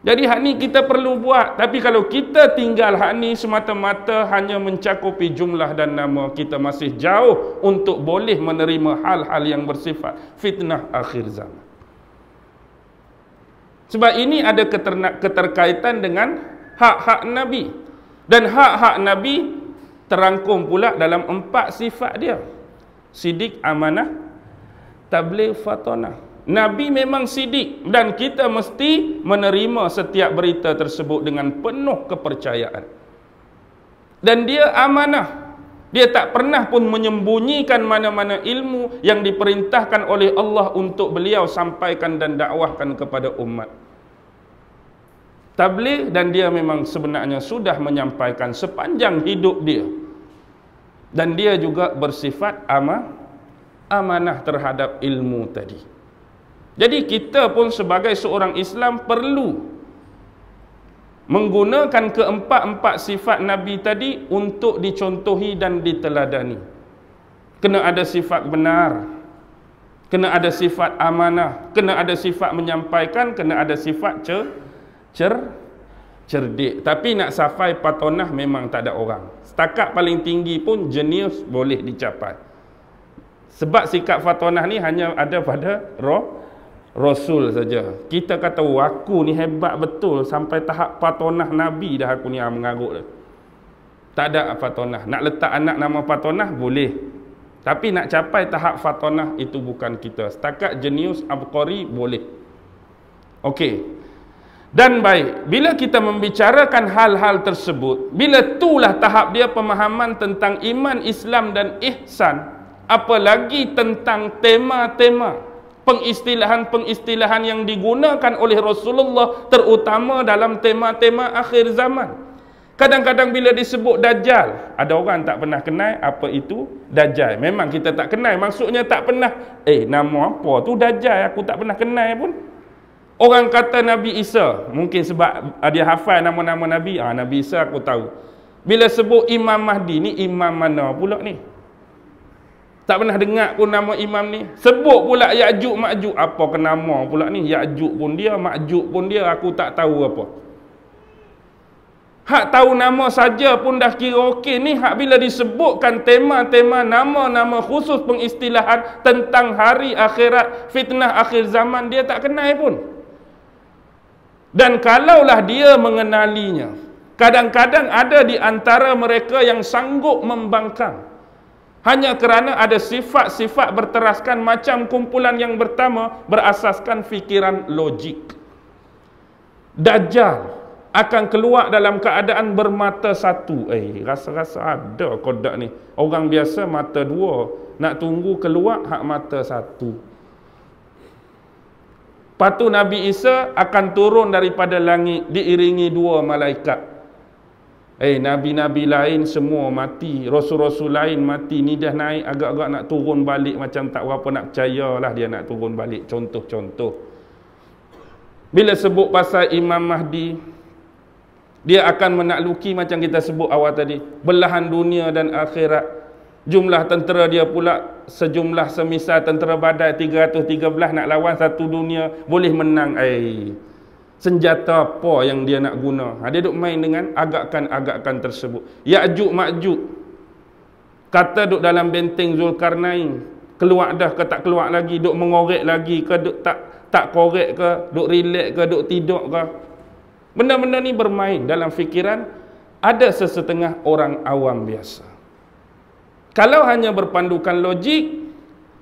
A: Jadi hak ni kita perlu buat. Tapi kalau kita tinggal hak ni semata-mata hanya mencakupi jumlah dan nama, kita masih jauh untuk boleh menerima hal-hal yang bersifat fitnah akhir zaman. Sebab ini ada keterkaitan dengan hak-hak Nabi. Dan hak-hak Nabi terangkum pula dalam 4 sifat dia. Sidik, amanah, tabligh, fatanah. Nabi memang sidik dan kita mesti menerima setiap berita tersebut dengan penuh kepercayaan. Dan dia amanah. Dia tak pernah pun menyembunyikan mana-mana ilmu yang diperintahkan oleh Allah untuk beliau sampaikan dan dakwahkan kepada umat. tabligh, dan dia memang sebenarnya sudah menyampaikan sepanjang hidup dia, dan dia juga bersifat amanah terhadap ilmu tadi. Jadi kita pun sebagai seorang Islam perlu menggunakan keempat-empat sifat Nabi tadi untuk dicontohi dan diteladani. Kena ada sifat benar, kena ada sifat amanah, kena ada sifat menyampaikan, kena ada sifat cerdik. Tapi nak sampai patonah memang tak ada orang. Setakat paling tinggi pun jenius boleh dicapai. Sebab sikap fatonah ni hanya ada pada Rasul saja. Kita kata aku ni hebat betul sampai tahap patonah Nabi dah aku ni mengarut dah. Tak ada fatonah. Nak letak anak nama fatonah boleh, tapi nak capai tahap fatonah itu bukan kita. Setakat jenius abqari boleh. Okey. Dan baik, bila kita membicarakan hal-hal tersebut, bila itulah tahap dia pemahaman tentang iman, Islam dan ihsan, apalagi tentang tema-tema, pengistilahan-pengistilahan yang digunakan oleh Rasulullah, terutama dalam tema-tema akhir zaman. Kadang-kadang bila disebut Dajjal, ada orang tak pernah kenal apa itu Dajjal. Memang kita tak kenal, maksudnya tak pernah, nama apa tu Dajjal, aku tak pernah kenal pun. Orang kata Nabi Isa, mungkin sebab dia hafal nama-nama Nabi. Nabi Isa aku tahu. Bila sebut Imam Mahdi, ni imam mana pula ni? Tak pernah dengar pun nama imam ni. Sebut pula Ya'juj Ma'juj, apa ke nama pula ni? Ya'juj pun dia, Ma'juj pun dia, aku tak tahu apa. Hak tahu nama saja pun dah kira okey. Ni hak bila disebutkan tema-tema, nama-nama khusus pengistilahan tentang hari akhirat, fitnah akhir zaman, dia tak kenal pun. Dan kalaulah dia mengenalinya, kadang-kadang ada di antara mereka yang sanggup membangkang hanya kerana ada sifat-sifat berteraskan macam kumpulan yang pertama berasaskan fikiran logik. Dajjal akan keluar dalam keadaan bermata satu. Rasa-rasa ada kodak ni. Orang biasa mata dua, nak tunggu keluar hak mata satu. Lepas tu Nabi Isa akan turun daripada langit diiringi dua malaikat. Nabi-nabi lain semua mati, rasul-rasul lain mati, ni dah naik agak-agak nak turun balik, macam tak berapa nak percayalah dia nak turun balik. Contoh-contoh. Bila sebut pasal Imam Mahdi, dia akan menakluki macam kita sebut awal tadi, belahan dunia dan akhirat. Jumlah tentera dia pula sejumlah semisal tentera badai 313 nak lawan satu dunia, boleh menang. Senjata apa yang dia nak guna? Dia duk main dengan agakan-agakan tersebut. Ya'juj Ma'juj kata duk dalam benteng Zulkarnain, keluar dah ke tak keluar lagi, duk mengorek lagi ke duk tak korek ke, duk relax ke, duk tidur ke. Benda-benda ni bermain dalam fikiran ada sesetengah orang awam biasa. Kalau hanya berpandukan logik,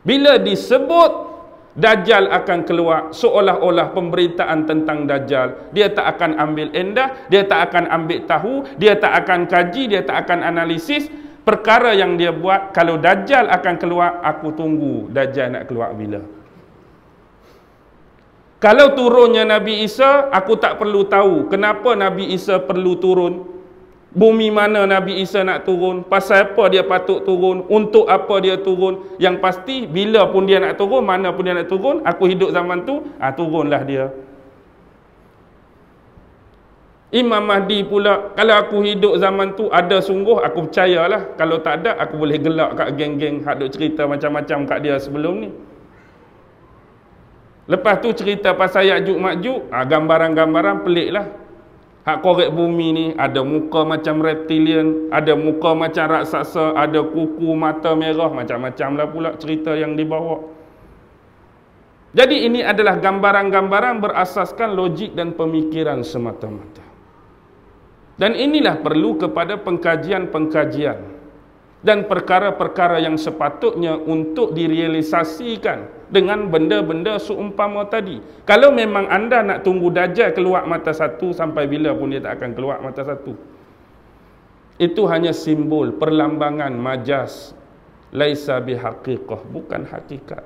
A: bila disebut Dajjal akan keluar, seolah-olah pemberitaan tentang Dajjal, dia tak akan ambil endah, dia tak akan ambil tahu, dia tak akan kaji, dia tak akan analisis perkara yang dia buat. Kalau Dajjal akan keluar, aku tunggu Dajjal nak keluar bila. Kalau turunnya Nabi Isa, aku tak perlu tahu kenapa Nabi Isa perlu turun, bumi mana Nabi Isa nak turun, pasal apa dia patut turun, untuk apa dia turun. Yang pasti bila pun dia nak turun, mana pun dia nak turun, aku hidup zaman tu, turunlah dia. Imam Mahdi pula, kalau aku hidup zaman tu ada sungguh, aku percayalah. Kalau tak ada, aku boleh gelak kat geng-geng hak duk cerita macam-macam kat dia sebelum ni. Lepas tu cerita pasal Ya'juj Ma'juj, gambaran-gambaran pelik lah. Hak korek bumi ni ada muka macam reptilian, ada muka macam raksasa, ada kuku, mata merah, macam-macam lah pula cerita yang dibawa. Jadi ini adalah gambaran-gambaran berasaskan logik dan pemikiran semata-mata. Dan inilah perlu kepada pengkajian-pengkajian dan perkara-perkara yang sepatutnya untuk direalisasikan dengan benda-benda seumpama tadi. Kalau memang anda nak tunggu Dajjal keluar mata satu, sampai bila pun dia tak akan keluar mata satu. Itu hanya simbol, perlambangan, majaz. Laisa bihaqiqah, bukan hakikat.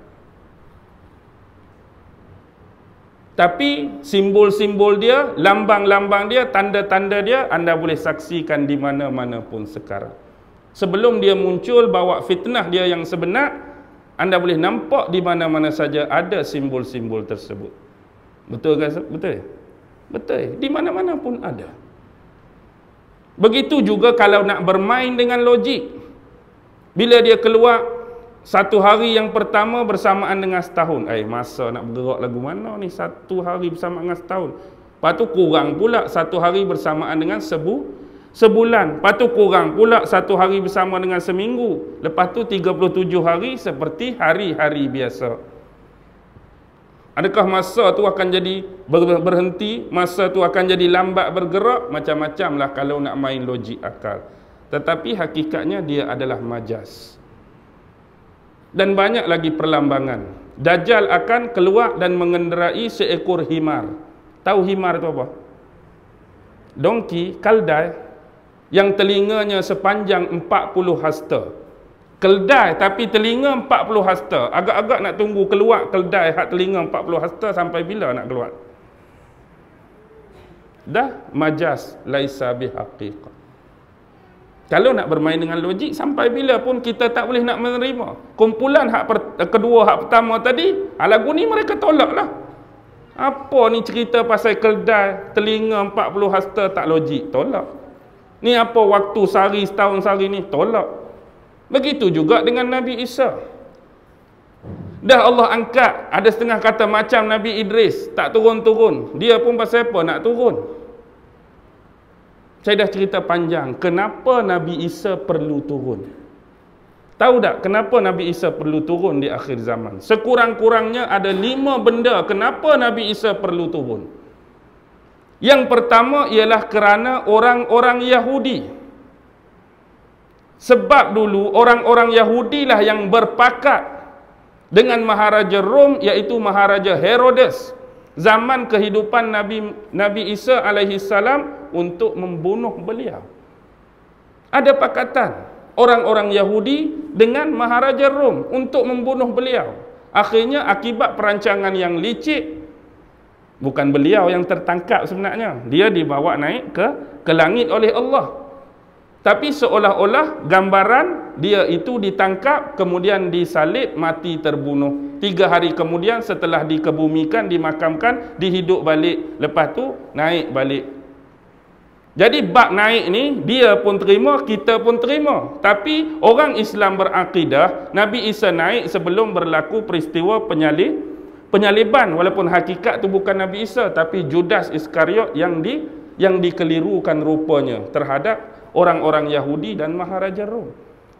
A: Tapi simbol-simbol dia, lambang-lambang dia, tanda-tanda dia, anda boleh saksikan di mana-mana pun sekarang. Sebelum dia muncul bawa fitnah dia yang sebenar, anda boleh nampak di mana-mana saja ada simbol-simbol tersebut. Betul ke? Betul? Betul. Di mana-mana pun ada. Begitu juga kalau nak bermain dengan logik. Bila dia keluar satu hari yang pertama bersamaan dengan setahun. Masa nak bergerak lagu mana ni? Satu hari bersamaan dengan setahun. Lepas tu kurang pula satu hari bersamaan dengan sebulan. Lepas tu kurang pula satu hari bersama dengan seminggu. Lepas tu 37 hari seperti hari-hari biasa. Adakah masa tu akan jadi berhenti? Masa tu akan jadi lambat bergerak? Macam-macam lah kalau nak main logik akal. Tetapi hakikatnya dia adalah majas. Dan banyak lagi perlambangan. Dajjal akan keluar dan mengendarai seekor himar. Tahu himar itu apa? Donkey, keldai, yang telinganya sepanjang 40 hasta. Keldai tapi telinga 40 hasta. Agak-agak nak tunggu keluar keldai hak telinga 40 hasta sampai bila nak keluar? Dah majas laisa bihaqiqah. Kalau nak bermain dengan logik, sampai bila pun kita tak boleh nak menerima. Kumpulan hak kedua, hak pertama tadi, lagu ni mereka tolak lah. Apa ni cerita pasal keldai, telinga 40 hasta tak logik? Tolak. Ni apa waktu sehari, setahun sehari ni? Tolak. Begitu juga dengan Nabi Isa. Dah Allah angkat, ada setengah kata macam Nabi Idris, tak turun-turun. Dia pun pasal apa nak turun? Saya dah cerita panjang, kenapa Nabi Isa perlu turun. Tahu tak kenapa Nabi Isa perlu turun di akhir zaman? Sekurang-kurangnya ada 5 benda kenapa Nabi Isa perlu turun. Yang pertama ialah kerana orang-orang Yahudi. Sebab dulu orang-orang Yahudi lah yang berpakat dengan Maharaja Rom, iaitu Maharaja Herodes, zaman kehidupan Nabi Isa alaihi salam, untuk membunuh beliau. Ada pakatan orang-orang Yahudi dengan Maharaja Rom untuk membunuh beliau. Akhirnya akibat perancangan yang licik, bukan beliau yang tertangkap sebenarnya, dia dibawa naik ke langit oleh Allah. Tapi seolah-olah gambaran dia itu ditangkap, kemudian disalib, mati, terbunuh. 3 hari kemudian setelah dikebumikan, dimakamkan, dihidup balik. Lepas tu naik balik. Jadi bab naik ni dia pun terima, kita pun terima. Tapi orang Islam berakidah Nabi Isa naik sebelum berlaku peristiwa penyaliban. Walaupun hakikat tu bukan Nabi Isa, tapi Judas Iskariot yang dikelirukan rupanya terhadap orang-orang Yahudi dan Maharaja Rom.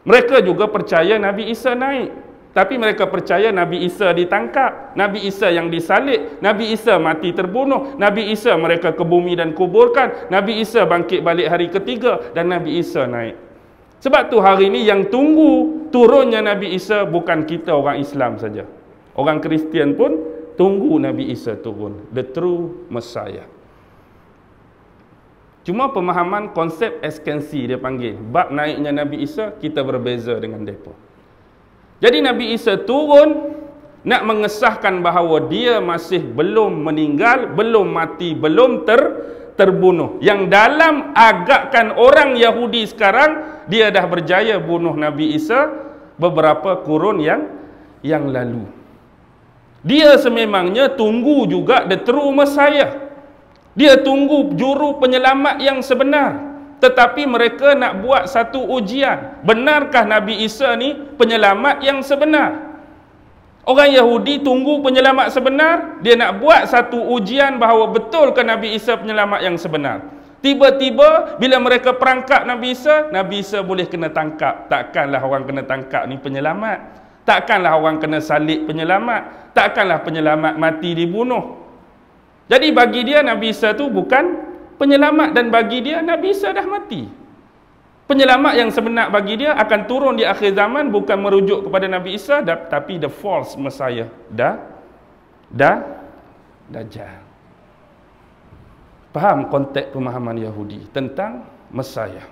A: Mereka juga percaya Nabi Isa naik. Tapi mereka percaya Nabi Isa ditangkap, Nabi Isa yang disalib, Nabi Isa mati terbunuh, Nabi Isa mereka ke bumi dan kuburkan, Nabi Isa bangkit balik hari ketiga, dan Nabi Isa naik. Sebab tu hari ini yang tunggu turunnya Nabi Isa bukan kita orang Islam saja. Orang Kristian pun tunggu Nabi Isa turun, the true Messiah. Cuma pemahaman konsep eskensi dia panggil. Bab naiknya Nabi Isa kita berbeza dengan mereka. Jadi Nabi Isa turun nak mengesahkan bahawa dia masih belum meninggal, belum mati, belum terbunuh. Yang dalam agakkan orang Yahudi sekarang, dia dah berjaya bunuh Nabi Isa beberapa kurun yang lalu. Dia sememangnya tunggu juga the true Messiah. Dia tunggu juru penyelamat yang sebenar. Tetapi mereka nak buat satu ujian. Benarkah Nabi Isa ni penyelamat yang sebenar? Orang Yahudi tunggu penyelamat sebenar. Dia nak buat satu ujian bahawa betulkah Nabi Isa penyelamat yang sebenar. Tiba-tiba bila mereka perangkap Nabi Isa boleh kena tangkap. Takkanlah orang kena tangkap ni penyelamat. Takkanlah orang kena salib penyelamat. Takkanlah penyelamat mati dibunuh. Jadi bagi dia Nabi Isa tu bukan penyelamat, dan bagi dia Nabi Isa dah mati. Penyelamat yang sebenar bagi dia akan turun di akhir zaman, bukan merujuk kepada Nabi Isa, tapi the false Messiah, Dajjal. Faham konteks pemahaman Yahudi tentang Messiah.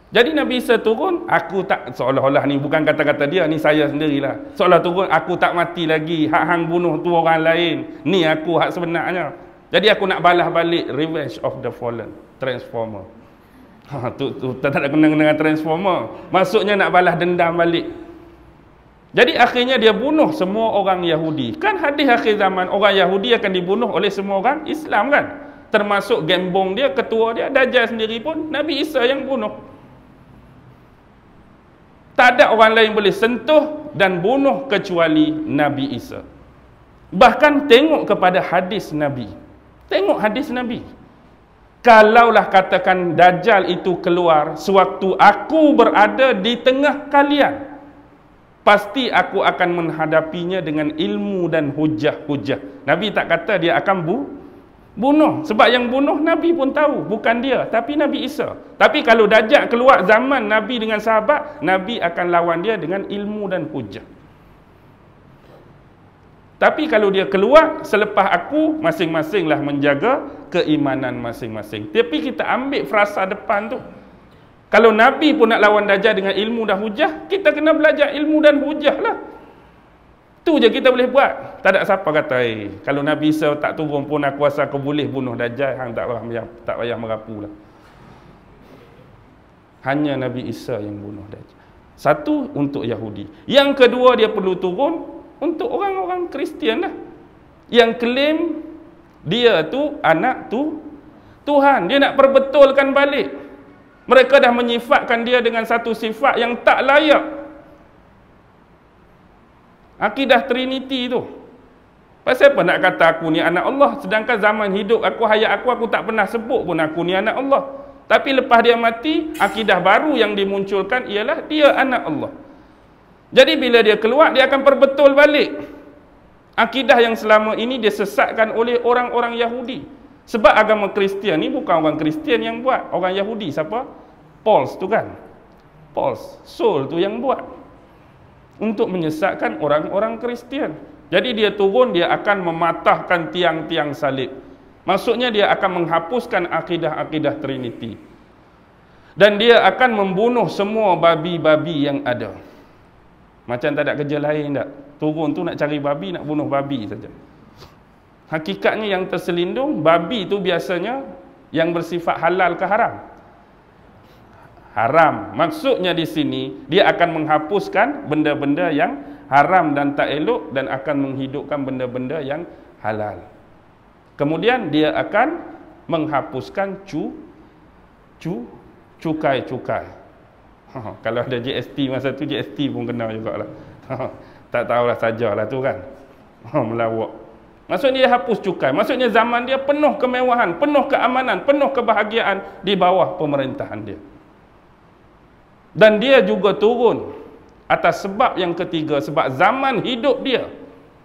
A: Jadi Nabi Isa turun, aku tak, seolah-olah ni bukan kata-kata dia, ni saya sendirilah. Seolah turun, aku tak mati lagi, hak hang bunuh tu orang lain. Ni aku hak sebenarnya. Jadi aku nak balas balik, Revenge of the Fallen, Transformer. Tu tak ada kena dengan Transformer. Maksudnya nak balas dendam balik. Jadi akhirnya dia bunuh semua orang Yahudi. Kan hadis akhir zaman, orang Yahudi akan dibunuh oleh semua orang Islam kan? Termasuk gembong dia, ketua dia, Dajjal sendiri pun Nabi Isa yang bunuh. Tak ada orang lain boleh sentuh dan bunuh kecuali Nabi Isa. Bahkan tengok kepada hadis Nabi. Tengok hadis Nabi. Kalaulah katakan Dajjal itu keluar sewaktu aku berada di tengah kalian, pasti aku akan menghadapinya dengan ilmu dan hujah-hujah. Nabi tak kata dia akan bunuh. Sebab yang bunuh Nabi pun tahu, bukan dia, tapi Nabi Isa. Tapi kalau Dajjal keluar zaman Nabi dengan sahabat, Nabi akan lawan dia dengan ilmu dan hujah. Tapi kalau dia keluar selepas aku, masing-masinglah menjaga keimanan masing-masing. Tapi kita ambil frasa depan tu. Kalau Nabi pun nak lawan Dajjal dengan ilmu dan hujah, kita kena belajar ilmu dan hujah lah. Tu je kita boleh buat. Tak ada siapa kata, kalau Nabi Isa tak turun pun aku rasa aku boleh bunuh Dajjal. Hang tak payah merapu lah. Hanya Nabi Isa yang bunuh Dajjal. Satu, untuk Yahudi. Yang kedua, dia perlu turun untuk orang-orang Kristian lah. Yang klaim dia tu anak Tuhan. Dia nak perbetulkan balik. Mereka dah menyifatkan dia dengan satu sifat yang tak layak. Akidah Trinity tu. Pasal apa nak kata aku ni anak Allah, sedangkan zaman hidup aku, hayat aku tak pernah sebut pun aku ni anak Allah. Tapi lepas dia mati, akidah baru yang dimunculkan ialah dia anak Allah. Jadi bila dia keluar, dia akan perbetul balik akidah yang selama ini disesatkan oleh orang-orang Yahudi. Sebab agama Kristian ni bukan orang Kristian yang buat, orang Yahudi. Siapa? Paul tu kan. Saul tu yang buat, untuk menyesatkan orang-orang Kristian. Jadi dia turun, dia akan mematahkan tiang-tiang salib. Maksudnya dia akan menghapuskan akidah-akidah Trinity. Dan dia akan membunuh semua babi-babi yang ada. Macam tak ada kerja lain tak? Turun tu nak cari babi, nak bunuh babi saja. Hakikatnya yang terselindung, babi tu biasanya yang bersifat halal ke haram? Haram. Maksudnya di sini, dia akan menghapuskan benda-benda yang haram dan tak elok, dan akan menghidupkan benda-benda yang halal. Kemudian dia akan menghapuskan cukai-cukai. Kalau ada GST masa tu, GST pun kena jugalah. Tak tahulah, sajalah tu kan. Melawak. Maksudnya dia hapus cukai. Maksudnya zaman dia penuh kemewahan, penuh keamanan, penuh kebahagiaan di bawah pemerintahan dia. Dan dia juga turun atas sebab yang ketiga, sebab zaman hidup dia.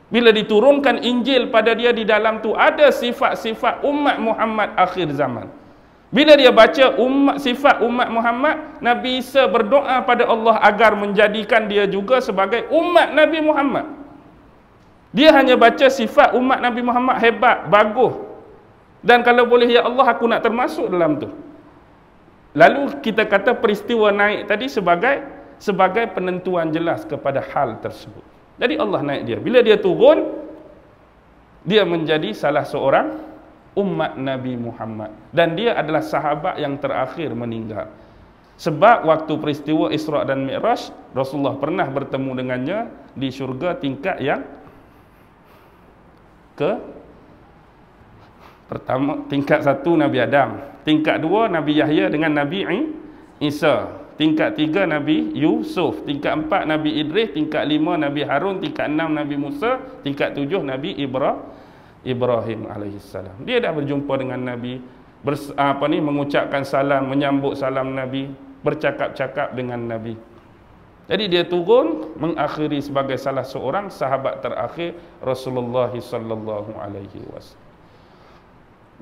A: Bila diturunkan Injil pada dia, di dalam tu ada sifat-sifat umat Muhammad akhir zaman. Bila dia baca sifat umat Muhammad, Nabi Isa berdoa pada Allah agar menjadikan dia juga sebagai umat Nabi Muhammad. Dia hanya baca sifat umat Nabi Muhammad hebat, bagus. Dan kalau boleh, ya Allah, aku nak termasuk dalam tu. Lalu kita kata peristiwa naik tadi sebagai penentuan jelas kepada hal tersebut. Jadi Allah naik dia. Bila dia turun, dia menjadi salah seorang umat Nabi Muhammad. Dan dia adalah sahabat yang terakhir meninggal. Sebab waktu peristiwa Isra' dan Mi'raj, Rasulullah pernah bertemu dengannya di syurga tingkat yang pertama, tingkat 1 Nabi Adam, tingkat 2 Nabi Yahya dengan Nabi Isa, tingkat 3 Nabi Yusuf, tingkat 4 Nabi Idris, tingkat 5 Nabi Harun, tingkat 6 Nabi Musa, tingkat 7 Nabi Ibrahim alaihissalam. Dia dah berjumpa dengan Nabi, mengucapkan salam, menyambut salam Nabi, bercakap-cakap dengan Nabi. Jadi dia turun mengakhiri sebagai salah seorang sahabat terakhir Rasulullah sallallahu alaihi wasallam.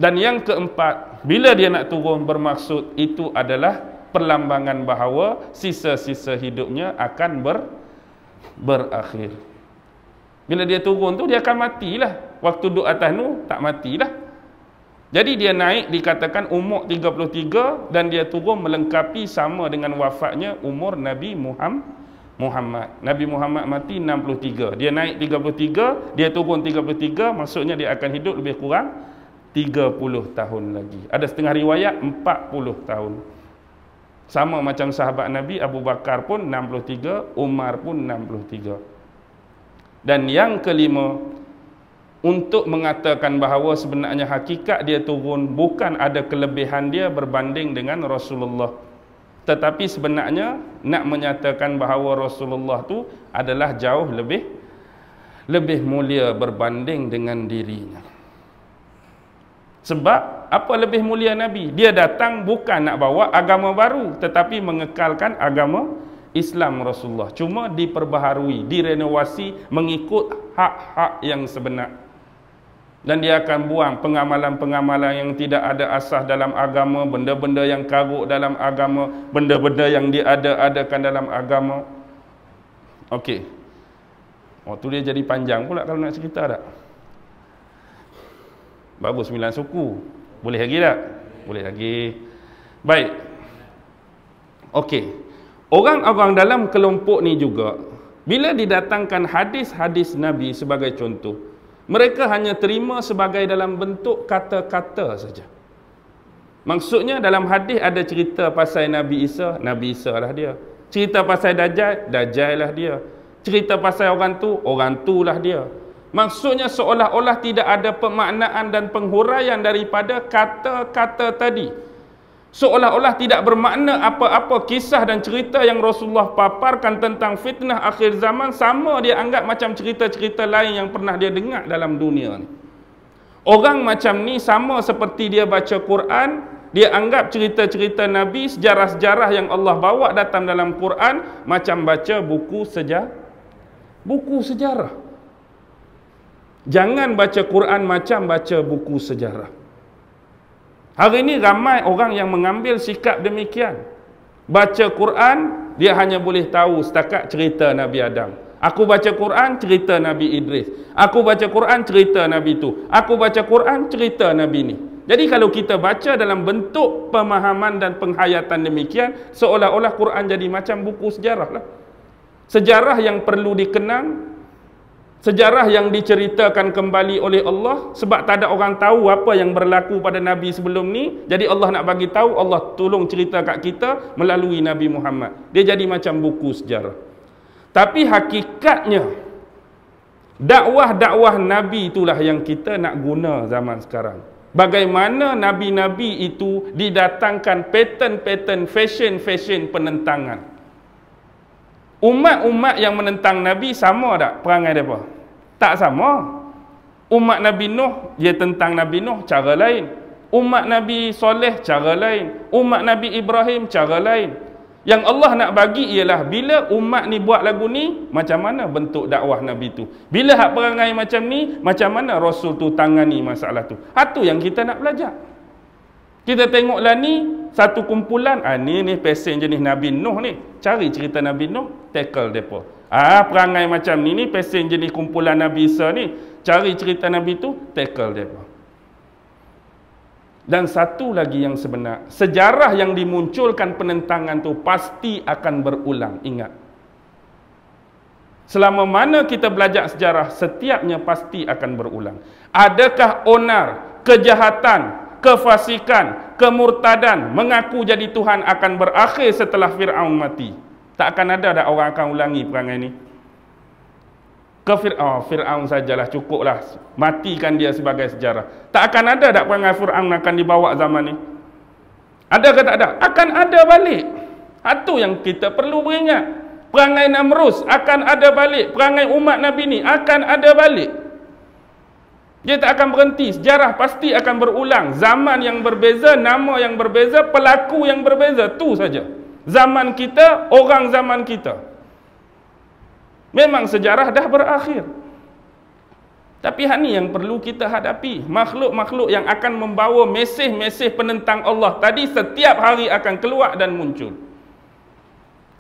A: Dan yang keempat, bila dia nak turun, bermaksud itu adalah perlambangan bahawa sisa-sisa hidupnya akan berakhir. Bila dia turun tu, dia akan matilah. Waktu duduk atas tu, tak matilah. Jadi dia naik dikatakan umur 33 dan dia turun melengkapi sama dengan wafatnya umur Nabi Muhammad. Nabi Muhammad mati 63. Dia naik 33, dia turun 33, maksudnya dia akan hidup lebih kurang 30 tahun lagi. Ada setengah riwayat 40 tahun. Sama macam sahabat Nabi Abu Bakar pun 63, Umar pun 63. Dan yang kelima, untuk mengatakan bahawa sebenarnya hakikat dia turun bukan ada kelebihan dia berbanding dengan Rasulullah, tetapi sebenarnya nak menyatakan bahawa Rasulullah tu adalah jauh lebih mulia berbanding dengan dirinya. Sebab apa lebih mulia Nabi? Dia datang bukan nak bawa agama baru, tetapi mengekalkan agama Islam Rasulullah. Cuma diperbaharui, direnovasi mengikut hak-hak yang sebenar. Dan dia akan buang pengamalan-pengamalan yang tidak ada asas dalam agama, benda-benda yang karut dalam agama, benda-benda yang diada-adakan dalam agama. Okey. Tu dia jadi panjang pula kalau nak cerita tak? Bagus 9 suku. Boleh lagi tak? Boleh lagi. Baik. Okey. Orang-orang dalam kelompok ni juga, bila didatangkan hadis-hadis Nabi sebagai contoh, mereka hanya terima sebagai dalam bentuk kata-kata saja. Maksudnya dalam hadis ada cerita pasal Nabi Isa lah dia. Cerita pasal Dajjal lah dia. Cerita pasal orang tu lah dia. Maksudnya seolah-olah tidak ada pemaknaan dan penghuraian daripada kata-kata tadi. Seolah-olah tidak bermakna apa-apa kisah dan cerita yang Rasulullah paparkan tentang fitnah akhir zaman, sama dia anggap macam cerita-cerita lain yang pernah dia dengar dalam dunia ni. Orang macam ni sama seperti dia baca Quran, dia anggap cerita-cerita Nabi, sejarah-sejarah yang Allah bawa datang dalam Quran macam baca buku sejarah. Jangan baca Quran macam baca buku sejarah. Hari ini ramai orang yang mengambil sikap demikian. Baca Quran, dia hanya boleh tahu setakat cerita Nabi Adam. Aku baca Quran, cerita Nabi Idris. Aku baca Quran, cerita Nabi tu. Aku baca Quran, cerita Nabi ni. Jadi kalau kita baca dalam bentuk pemahaman dan penghayatan demikian, seolah-olah Quran jadi macam buku sejarah lah. Sejarah yang perlu dikenang, sejarah yang diceritakan kembali oleh Allah, sebab tak ada orang tahu apa yang berlaku pada Nabi sebelum ni. Jadi Allah nak bagi tahu, Allah tolong cerita kat kita melalui Nabi Muhammad. Dia jadi macam buku sejarah. Tapi hakikatnya dakwah-dakwah Nabi itulah yang kita nak guna zaman sekarang. Bagaimana Nabi-Nabi itu didatangkan pattern-pattern fashion-fashion penentangan. Umat-umat yang menentang Nabi sama tak perangai mereka? Tak sama. Umat Nabi Nuh, dia tentang Nabi Nuh cara lain. Umat Nabi Soleh cara lain. Umat Nabi Ibrahim cara lain. Yang Allah nak bagi ialah bila umat ni buat lagu ni, macam mana bentuk dakwah Nabi tu. Bila hak perangai macam ni, macam mana Rasul tu tangani masalah tu. Itu yang kita nak belajar. Kita tengoklah ni satu kumpulan, ni pesen jenis Nabi Nuh ni, cari cerita Nabi Nuh, tackle depa. Perangai macam ni pesen jenis kumpulan Nabi Isa ni, cari cerita Nabi tu, tackle depa. Dan satu lagi yang sebenar, sejarah yang dimunculkan penentangan tu pasti akan berulang. Ingat, selama mana kita belajar sejarah, setiapnya pasti akan berulang. Adakah onar, kejahatan, kefasikan, kemurtadan, mengaku jadi Tuhan akan berakhir setelah Fir'aun mati? Tak akan ada orang akan ulangi perangai ni. Fir'aun sajalah, cukuplah, matikan dia sebagai sejarah. Tak akan ada perangai Fir'aun akan dibawa zaman ni. Ada ke tak ada? Akan ada balik. Itu yang kita perlu beringat. Perangai Namrus akan ada balik. Perangai umat Nabi ni akan ada balik. Dia tak akan berhenti. Sejarah pasti akan berulang. Zaman yang berbeza, nama yang berbeza, pelaku yang berbeza. Tu saja. Zaman kita, orang zaman kita. Memang sejarah dah berakhir. Tapi ini yang perlu kita hadapi. Makhluk-makhluk yang akan membawa mesej-mesej penentang Allah tadi setiap hari akan keluar dan muncul.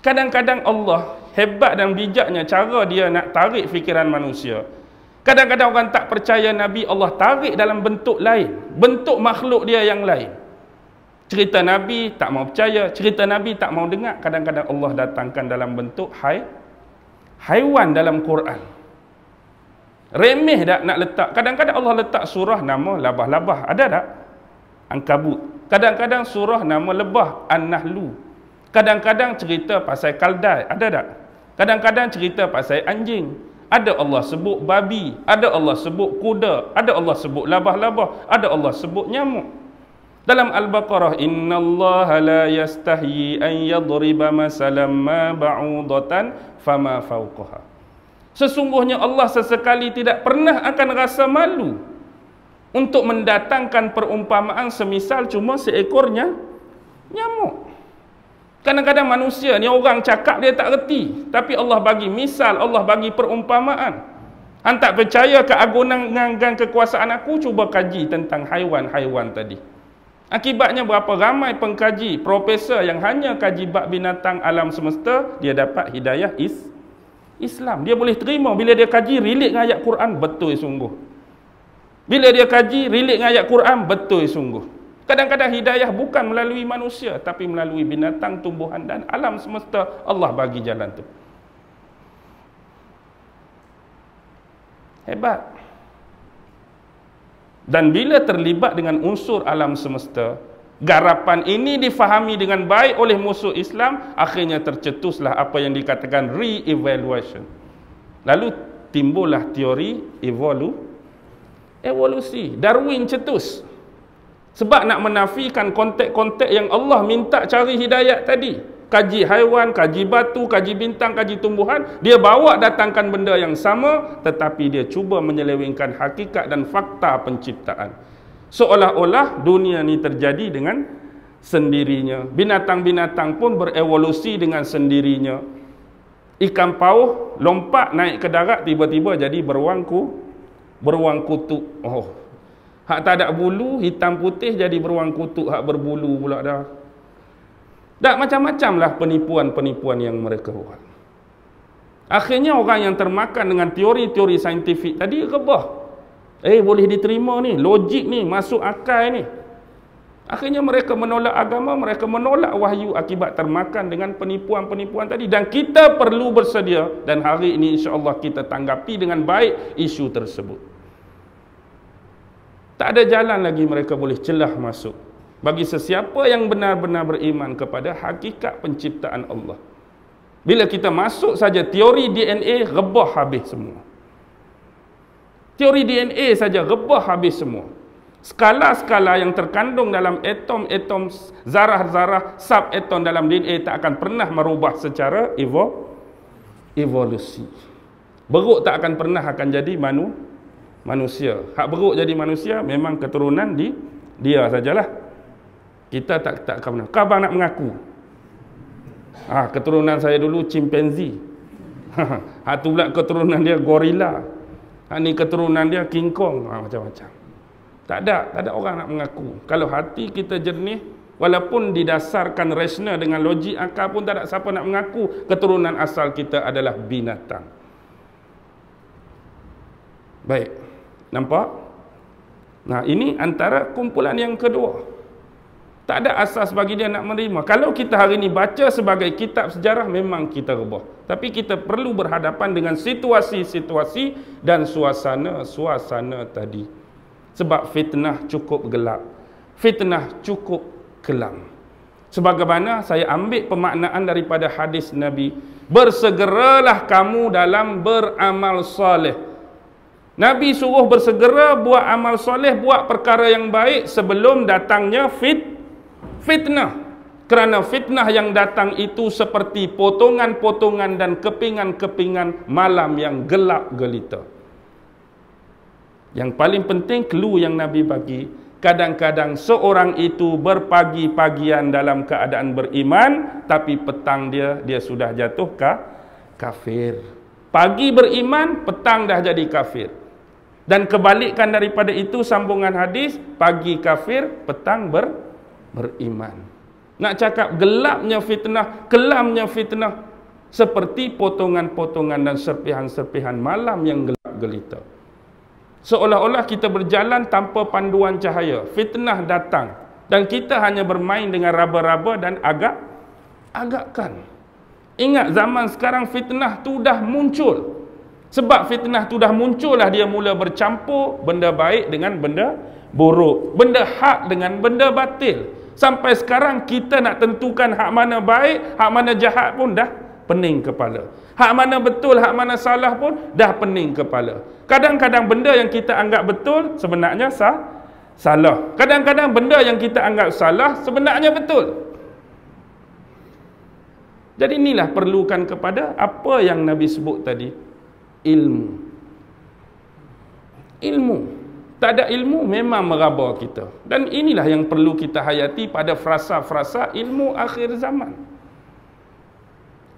A: Kadang-kadang Allah hebat dan bijaknya cara dia nak tarik fikiran manusia. Kadang-kadang orang tak percaya Nabi, Allah tarik dalam bentuk lain, bentuk makhluk dia yang lain. Cerita Nabi tak mau percaya, cerita Nabi tak mau dengar. Kadang-kadang Allah datangkan dalam bentuk haiwan dalam Quran. Remeh tak nak letak. Kadang-kadang Allah letak surah nama labah-labah. Ada tak? Ankabut. Kadang-kadang surah nama lebah, An-Nahlu. Kadang-kadang cerita pasal kaldai. Ada tak? Kadang-kadang cerita pasal anjing. Ada Allah sebut babi, ada Allah sebut kuda, ada Allah sebut labah-labah, ada Allah sebut nyamuk. Dalam Al-Baqarah, innallaha la yastahyi an yadriba masalan ma ba'udatan fama fawqaha. Sesungguhnya Allah sesekali tidak pernah akan rasa malu untuk mendatangkan perumpamaan semisal cuma seekornya nyamuk. Kadang-kadang manusia ni orang cakap dia tak reti, tapi Allah bagi misal, Allah bagi perumpamaan. Hang tak percaya keagungan dan kekuasaan aku, cuba kaji tentang haiwan-haiwan tadi. Akibatnya berapa ramai pengkaji, profesor yang hanya kaji bab binatang alam semesta, dia dapat hidayah Islam. Dia boleh terima bila dia kaji relate dengan ayat Quran, betul sungguh. Bila dia kaji relate dengan ayat Quran, betul sungguh. Kadang-kadang hidayah bukan melalui manusia, tapi melalui binatang, tumbuhan dan alam semesta. Allah bagi jalan tu. Hebat. Dan bila terlibat dengan unsur alam semesta, garapan ini difahami dengan baik oleh musuh Islam, akhirnya tercetuslah apa yang dikatakan re-evaluation. Lalu timbullah teori evolusi. Darwin cetus. Sebab nak menafikan konteks-konteks yang Allah minta cari hidayat tadi. Kaji haiwan, kaji batu, kaji bintang, kaji tumbuhan. Dia bawa datangkan benda yang sama, tetapi dia cuba menyelewengkan hakikat dan fakta penciptaan. Seolah-olah dunia ni terjadi dengan sendirinya. Binatang-binatang pun berevolusi dengan sendirinya. Ikan paus lompat naik ke darat, tiba-tiba jadi beruang kutub. Oh, hak tak ada bulu, hitam putih jadi beruang kutub, hak berbulu pula dah. Tak macam-macam lah penipuan-penipuan yang mereka buat. Akhirnya orang yang termakan dengan teori-teori saintifik tadi rebah. Boleh diterima ni, logik ni, masuk akal ni. Akhirnya mereka menolak agama, mereka menolak wahyu akibat termakan dengan penipuan-penipuan tadi. Dan kita perlu bersedia, dan hari ini insya-Allah kita tanggapi dengan baik isu tersebut. Tak ada jalan lagi mereka boleh celah masuk bagi sesiapa yang benar-benar beriman kepada hakikat penciptaan Allah. Bila kita masuk saja teori DNA, rebah habis semua. Teori DNA saja rebah habis semua. Skala-skala yang terkandung dalam atom-atom, zarah-zarah, sub-atom dalam DNA tak akan pernah merubah secara evolusi. Beruk tak akan pernah akan jadi manusia. Hak beruk jadi manusia memang keturunan dia sajalah. Kita tak akan pernah. Kau abang nak mengaku, keturunan saya dulu chimpanzee. Hak tu pula keturunan dia gorila. Hak ni keturunan dia King Kong. Macam-macam. Tak ada orang nak mengaku. Kalau hati kita jernih, walaupun didasarkan rasional dengan logik akal pun tak ada siapa nak mengaku keturunan asal kita adalah binatang. Baik. Nampak? Nah, ini antara kumpulan yang kedua. Tak ada asas bagi dia nak menerima. Kalau kita hari ini baca sebagai kitab sejarah, memang kita rebah. Tapi kita perlu berhadapan dengan situasi-situasi dan suasana-suasana tadi. Sebab fitnah cukup gelap. Fitnah cukup kelam. Sebagaimana saya ambil pemaknaan daripada hadis Nabi, bersegeralah kamu dalam beramal soleh. Nabi suruh bersegera buat amal soleh, buat perkara yang baik sebelum datangnya fitnah. Kerana fitnah yang datang itu seperti potongan-potongan dan kepingan-kepingan malam yang gelap gelita. Yang paling penting clue yang Nabi bagi, kadang-kadang seorang itu berpagi-pagian dalam keadaan beriman, tapi petang dia sudah jatuh kafir. Pagi beriman, petang dah jadi kafir. Dan kebalikan daripada itu sambungan hadis, pagi kafir, petang beriman. Nak cakap gelapnya fitnah, kelamnya fitnah, seperti potongan-potongan dan serpihan-serpihan malam yang gelap gelita. Seolah-olah kita berjalan tanpa panduan cahaya. Fitnah datang dan kita hanya bermain dengan raba-raba dan agakkan. Ingat, zaman sekarang fitnah tu dah muncul. Sebab fitnah tu dah muncul lah dia mula bercampur benda baik dengan benda buruk, benda hak dengan benda batil. Sampai sekarang kita nak tentukan hak mana baik, hak mana jahat pun dah pening kepala. Hak mana betul, hak mana salah pun dah pening kepala. Kadang-kadang benda yang kita anggap betul sebenarnya salah. Kadang-kadang benda yang kita anggap salah sebenarnya betul. Jadi inilah perlukan kepada apa yang Nabi sebut tadi, ilmu. Ilmu. Tak ada ilmu memang meraba kita. Dan inilah yang perlu kita hayati pada frasa-frasa ilmu akhir zaman.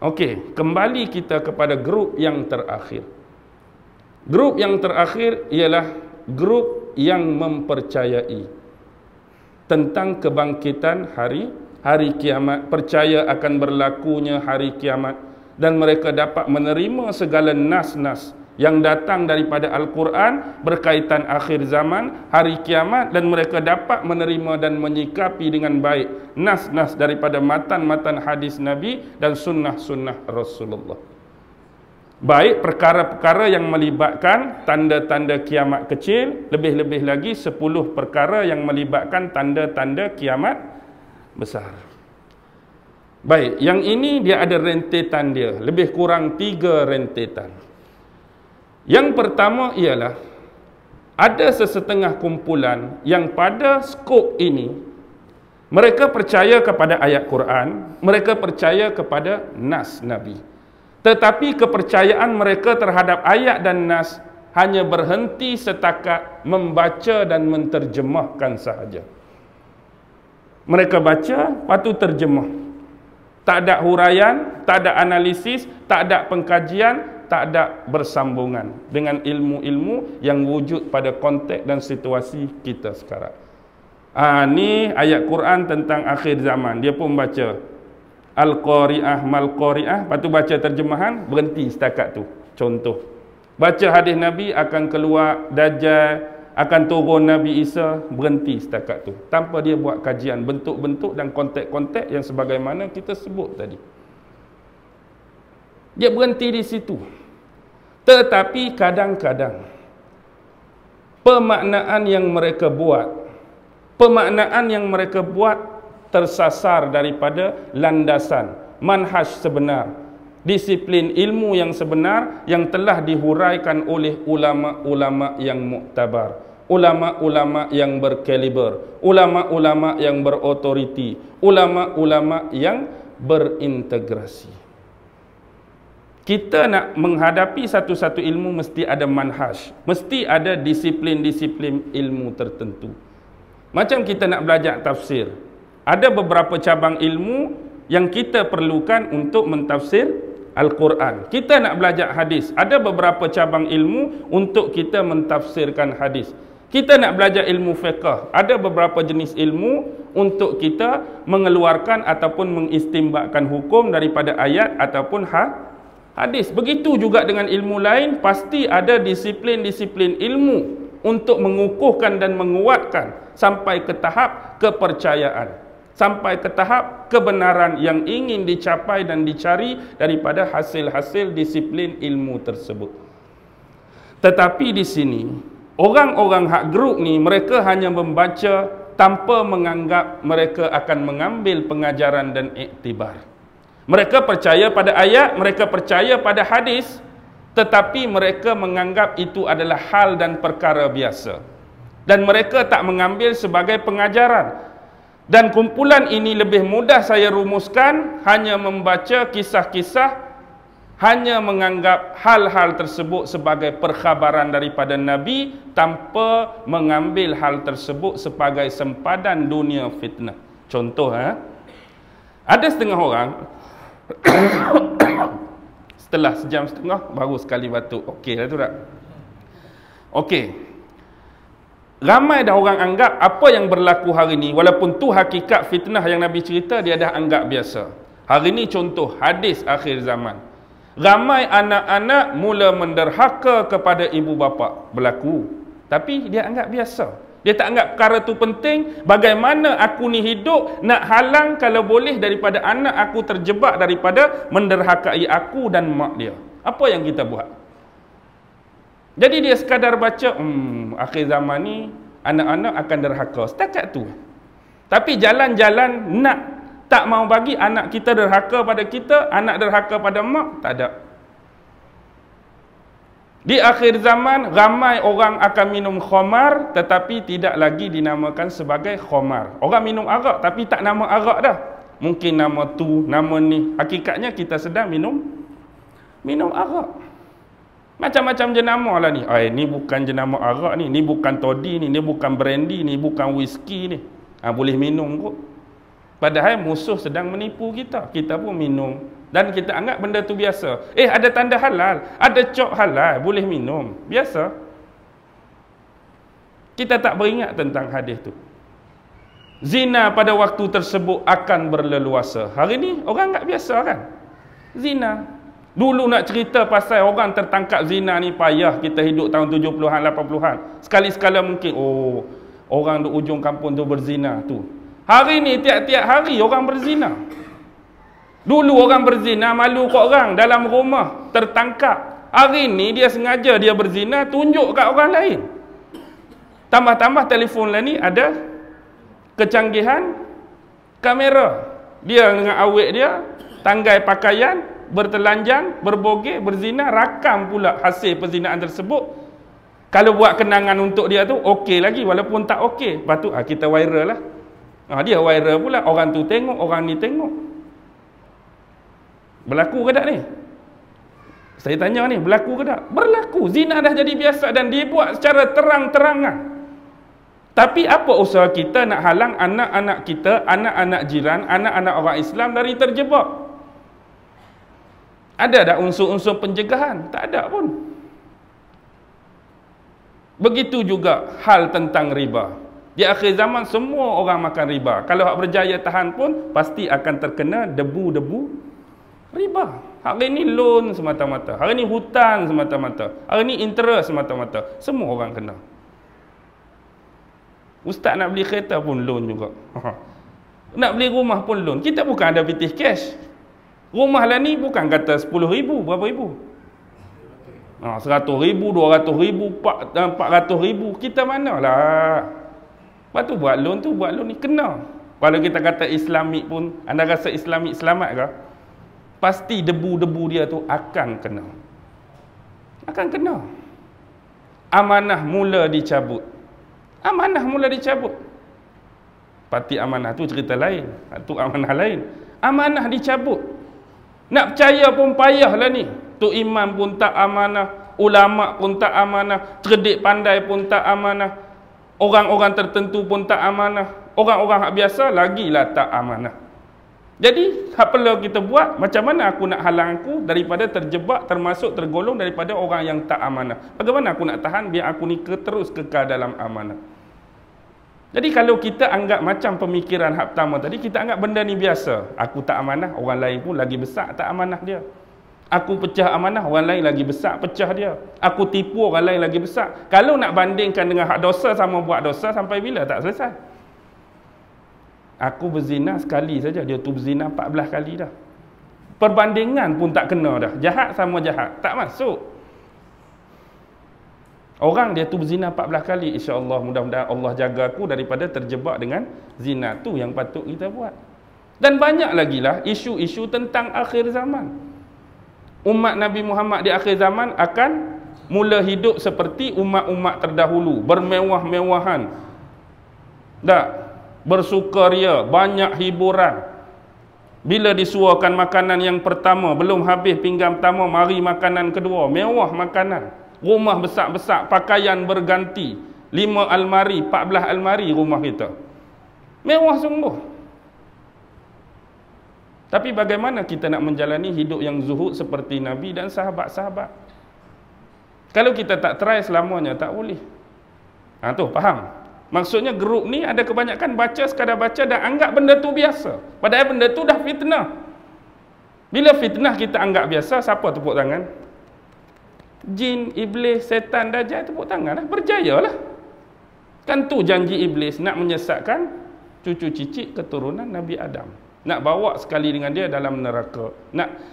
A: Okey, kembali kita kepada grup yang terakhir. Grup yang terakhir ialah grup yang mempercayai tentang kebangkitan hari kiamat, percaya akan berlakunya hari kiamat, dan mereka dapat menerima segala nas-nas yang datang daripada Al-Quran berkaitan akhir zaman, hari kiamat, dan mereka dapat menerima dan menyikapi dengan baik nas-nas daripada matan-matan hadis Nabi dan sunnah-sunnah Rasulullah. Baik perkara-perkara yang melibatkan tanda-tanda kiamat kecil, lebih-lebih lagi 10 perkara yang melibatkan tanda-tanda kiamat besar. Baik, yang ini dia ada rentetan dia, lebih kurang 3 rentetan. Yang pertama ialah ada sesetengah kumpulan yang pada skop ini mereka percaya kepada ayat Quran, mereka percaya kepada nas Nabi. Tetapi kepercayaan mereka terhadap ayat dan nas hanya berhenti setakat membaca dan menterjemahkan sahaja. Mereka baca, lepas tu terjemah. Tak ada huraian, tak ada analisis, tak ada pengkajian, tak ada bersambungan dengan ilmu-ilmu yang wujud pada konteks dan situasi kita sekarang. Ni ayat Quran tentang akhir zaman. Dia pun baca Al-Qari'ah, Mal-Qari'ah, lepas tu baca terjemahan, berhenti setakat tu. Contoh. Baca hadis Nabi akan keluar Dajjal, akan turun Nabi Isa, berhenti setakat tu. Tanpa dia buat kajian bentuk-bentuk dan konteks-konteks yang sebagaimana kita sebut tadi. Dia berhenti di situ. Tetapi kadang-kadang pemaknaan yang mereka buat tersasar daripada landasan manhaj sebenar, disiplin ilmu yang sebenar yang telah dihuraikan oleh ulama-ulama yang muktabar, ulama-ulama yang berkaliber, ulama-ulama yang berautoriti, ulama-ulama yang berintegrasi. Kita nak menghadapi satu-satu ilmu mesti ada manhaj, mesti ada disiplin-disiplin ilmu tertentu. Macam kita nak belajar tafsir, ada beberapa cabang ilmu yang kita perlukan untuk mentafsir Al-Quran. Kita nak belajar hadis, ada beberapa cabang ilmu untuk kita mentafsirkan hadis. Kita nak belajar ilmu fiqh, ada beberapa jenis ilmu untuk kita mengeluarkan ataupun mengistimbatkan hukum daripada ayat ataupun hadis. Begitu juga dengan ilmu lain, pasti ada disiplin-disiplin ilmu untuk mengukuhkan dan menguatkan sampai ke tahap kepercayaan, sampai ke tahap kebenaran yang ingin dicapai dan dicari daripada hasil-hasil disiplin ilmu tersebut. Tetapi di sini, orang-orang hak grup ni, mereka hanya membaca tanpa menganggap mereka akan mengambil pengajaran dan iktibar. Mereka percaya pada ayat, mereka percaya pada hadis, tetapi mereka menganggap itu adalah hal dan perkara biasa. Dan mereka tak mengambil sebagai pengajaran. Dan kumpulan ini lebih mudah saya rumuskan, hanya membaca kisah-kisah, hanya menganggap hal-hal tersebut sebagai perkhabaran daripada Nabi, tanpa mengambil hal tersebut sebagai sempadan dunia fitnah. Contoh, ada setengah orang setelah sejam setengah baru sekali batuk. Okey lah tu tak? Okey. Ramai dah orang anggap apa yang berlaku hari ni, walaupun tu hakikat fitnah yang Nabi cerita, dia dah anggap biasa. Hari ni contoh hadis akhir zaman. Ramai anak-anak mula menderhaka kepada ibu bapa. Berlaku. Tapi dia anggap biasa. Dia tak anggap perkara tu penting. Bagaimana aku ni hidup, nak halang kalau boleh daripada anak aku terjebak daripada menderhakai aku dan mak dia. Apa yang kita buat? Jadi dia sekadar baca, akhir zaman ni anak-anak akan derhaka. Setakat tu. Tapi jalan-jalan nak tak mau bagi anak kita derhaka pada kita, anak derhaka pada mak, tak ada. Di akhir zaman, ramai orang akan minum khamar tetapi tidak lagi dinamakan sebagai khamar. Orang minum arak tapi tak nama arak dah. Mungkin nama tu, nama ni. Hakikatnya kita sedang minum arak. Macam-macam jenama lah ni. Ni bukan jenama arak ni. Ni bukan toddy ni. Ni bukan brandy ni. Bukan whisky ni. Boleh minum kot. Padahal musuh sedang menipu kita. Kita pun minum. Dan kita anggap benda tu biasa. Ada tanda halal. Ada cok halal. Boleh minum. Biasa. Kita tak beringat tentang hadis tu. Zina pada waktu tersebut akan berleluasa. Hari ni orang anggap biasa kan? Zina. Dulu nak cerita pasal orang tertangkap zina ni payah. Kita hidup tahun 70-an, 80-an. Sekali-sekala mungkin, orang di ujung kampung tu berzina tu. Hari ni tiap-tiap hari orang berzina. Dulu orang berzina malu kat orang dalam rumah tertangkap. Hari ni dia sengaja dia berzina tunjuk kat orang lain. Tambah-tambah telefon lah ni ada kecanggihan kamera. Dia dengan awet dia tanggai pakaian, bertelanjang, berbogel, berzina, rakam pula hasil perzinaan tersebut. Kalau buat kenangan untuk dia tu okey lagi, walaupun tak okey. Lepas tu kita viral lah. Dia viral pula, orang tu tengok, orang ni tengok. Berlaku ke tak ni? Saya tanya ni, berlaku ke tak? Berlaku. Zina dah jadi biasa dan dibuat secara terang-terangan. Tapi apa usaha kita nak halang anak-anak kita, anak-anak jiran, anak-anak orang Islam dari terjebak? Ada tak unsur-unsur pencegahan? Tak ada pun. Begitu juga hal tentang riba. Di akhir zaman semua orang makan riba. Kalau hak berjaya tahan pun pasti akan terkena debu-debu riba. Hari ni loan semata-mata. Hari ni hutang semata-mata. Hari ni interest semata-mata. Semua orang kena. Ustaz nak beli kereta pun loan juga. Nak beli rumah pun loan. Kita bukan ada British cash. Rumah lah ni bukan kata 10,000, berapa ribu? 100,000, 200,000, 400,000. Kita mana lah? Lepas tu buat loan ni kena. Kalau kita kata Islamik pun, anda rasa Islamik selamat ke? Pasti debu-debu dia tu akan kena. Akan kena. Amanah mula dicabut. Amanah mula dicabut. Parti amanah tu cerita lain. Tu amanah lain. Amanah dicabut. Nak percaya pun payah lah ni. Tok imam pun tak amanah. Ulama pun tak amanah. Cerdik pandai pun tak amanah. Orang-orang tertentu pun tak amanah. Orang-orang hak biasa lagilah tak amanah. Jadi, apa perlu kita buat? Macam mana aku nak halang aku daripada terjebak, termasuk tergolong daripada orang yang tak amanah? Bagaimana aku nak tahan biar aku ni terus kekal dalam amanah? Jadi kalau kita anggap macam pemikiran hak pertama tadi, kita anggap benda ni biasa. Aku tak amanah, orang lain pun lagi besar tak amanah dia. Aku pecah amanah, orang lain lagi besar pecah dia. Aku tipu, orang lain lagi besar. Kalau nak bandingkan dengan hak dosa sama buat dosa, sampai bila tak selesai? Aku berzina sekali saja, dia tu berzina 14 kali dah. Perbandingan pun tak kena dah. Jahat sama jahat, tak masuk. Orang dia tu berzina 14 kali, insya-Allah mudah-mudahan Allah jaga aku daripada terjebak dengan zina. Tu yang patut kita buat. Dan banyak lagi lah isu-isu tentang akhir zaman. Umat Nabi Muhammad di akhir zaman akan mula hidup seperti umat-umat terdahulu, bermewah-mewahan. Tak, bersukaria, banyak hiburan. Bila disuakan makanan yang pertama, belum habis pinggan pertama, mari makanan kedua, mewah makanan. Rumah besar-besar, pakaian berganti. 5 almari, 14 almari rumah kita. Mewah sungguh. Tapi bagaimana kita nak menjalani hidup yang zuhud seperti Nabi dan sahabat-sahabat? Kalau kita tak try selamanya, tak boleh. Tu, faham? Maksudnya grup ni ada kebanyakan baca, sekadar baca dan anggap benda tu biasa. Padahal benda tu dah fitnah. Bila fitnah kita anggap biasa, siapa tepuk tangan? Jin, iblis, setan, dajjal, tepuk tangan lah, berjayalah. Kan tu janji iblis, nak menyesatkan cucu cicit keturunan Nabi Adam, nak bawa sekali dengan dia dalam neraka.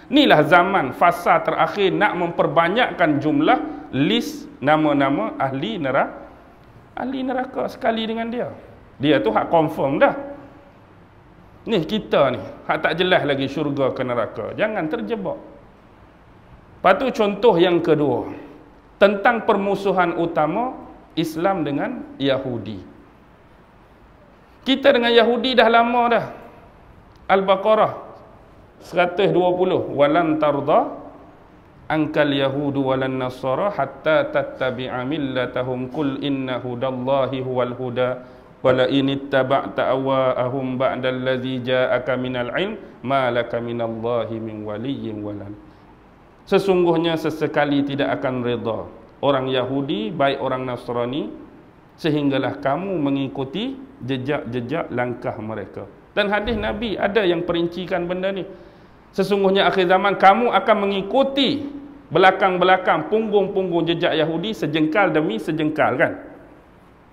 A: Inilah zaman fasa terakhir nak memperbanyakkan jumlah list nama-nama ahli neraka sekali dengan dia. Dia tu hak confirm dah. Ni kita ni hak tak jelas lagi syurga ke neraka. Jangan terjebak. Lepas tu contoh yang kedua, tentang permusuhan utama Islam dengan Yahudi. Kita dengan Yahudi dah lama dah. Al-Baqarah 120, walan tarda ankal yahudu walan nasara hatta tattabi'a millatahum qul inna hudallahi huwal huda wala in ittaba'ta ahwaahum ba'dallazi ja'aka minal ilm ma laka minallahi min waliyyin walal. Sesungguhnya sesekali tidak akan reda orang Yahudi baik orang Nasrani sehinggalah kamu mengikuti jejak-jejak langkah mereka. Dan hadis Nabi ada yang perincikan benda ni. Sesungguhnya akhir zaman kamu akan mengikuti belakang-belakang punggung-punggung jejak Yahudi sejengkal demi sejengkal, kan?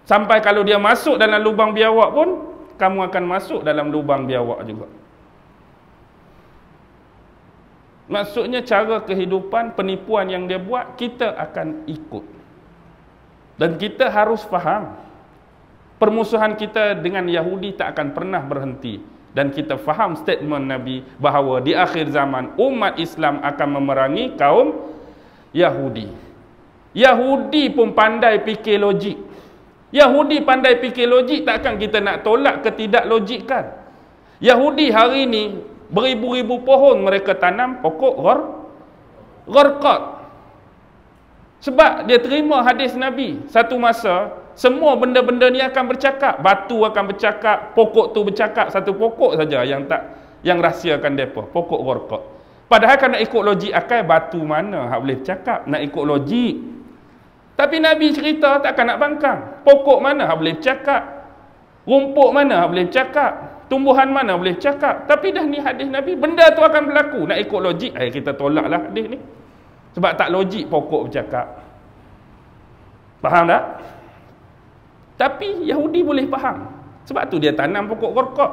A: Sampai kalau dia masuk dalam lubang biawak pun kamu akan masuk dalam lubang biawak juga. Maksudnya cara kehidupan, penipuan yang dia buat, kita akan ikut. Dan kita harus faham, permusuhan kita dengan Yahudi tak akan pernah berhenti. Dan kita faham statement Nabi bahawa di akhir zaman umat Islam akan memerangi kaum Yahudi. Yahudi pun pandai fikir logik. Yahudi pandai fikir logik, takkan kita nak tolak ketidaklogikan. Yahudi hari ini beribu-ribu pohon mereka tanam pokok gharqad. Sebab dia terima hadis Nabi. Satu masa semua benda-benda ni akan bercakap. Batu akan bercakap, pokok tu bercakap. Satu pokok saja yang rahsiakan depa, pokok gharqad. Padahal kan nak ikut logik akal, batu mana hak boleh bercakap, nak ikut logik. Tapi Nabi cerita takkan nak bangkang. Pokok mana hak boleh bercakap, rumput mana hak boleh bercakap, tumbuhan mana boleh cakap. Tapi dah ni hadis Nabi, benda tu akan berlaku. Nak ikut logik, kita tolaklah hadis ni. Sebab tak logik pokok bercakap. Faham tak? Tapi Yahudi boleh faham. Sebab tu dia tanam pokok gharqad.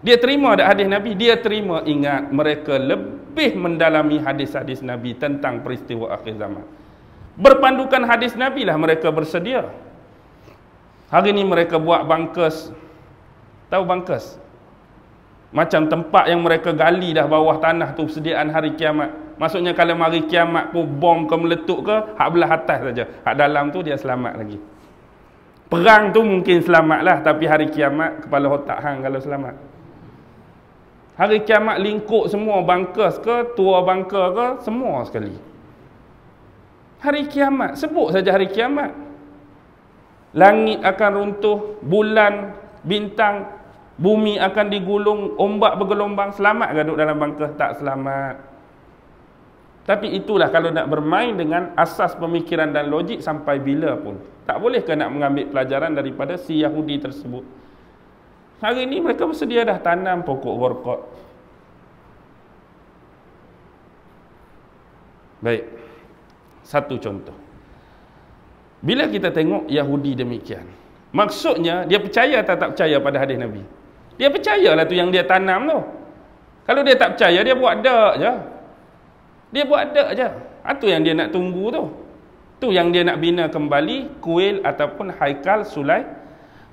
A: Dia terima tak hadis Nabi? Dia terima. Ingat, mereka lebih mendalami hadis-hadis Nabi tentang peristiwa akhir zaman. Berpandukan hadis Nabi lah mereka bersedia. Hari ni mereka buat bunkers. Tahu bunkers? Macam tempat yang mereka gali dah bawah tanah tu persediaan hari kiamat. Maksudnya kalau hari kiamat pun bom ke meletup ke, hak belah atas saja. Hak dalam tu dia selamat lagi. Perang tu mungkin selamat lah, tapi hari kiamat kepala otak hang kalau selamat. Hari kiamat lingkup semua, bunkers ke, tua bunker ke, semua sekali. Hari kiamat, sebut saja hari kiamat. Langit akan runtuh, bulan, bintang, bumi akan digulung, ombak bergelombang. Selamat ke duduk dalam bunker? Tak selamat. Tapi itulah kalau nak bermain dengan asas pemikiran dan logik sampai bila pun. Tak boleh ke nak mengambil pelajaran daripada si Yahudi tersebut. Hari ini mereka bersedia dah tanam pokok gharqad. Baik. Satu contoh. Bila kita tengok Yahudi demikian, maksudnya dia percaya atau tak percaya pada hadis Nabi? Dia percayalah tu yang dia tanam tu. Kalau dia tak percaya, dia buat dak je. Dia buat dak je. Itu yang dia nak tunggu tu. Tu yang dia nak bina kembali kuil ataupun haikal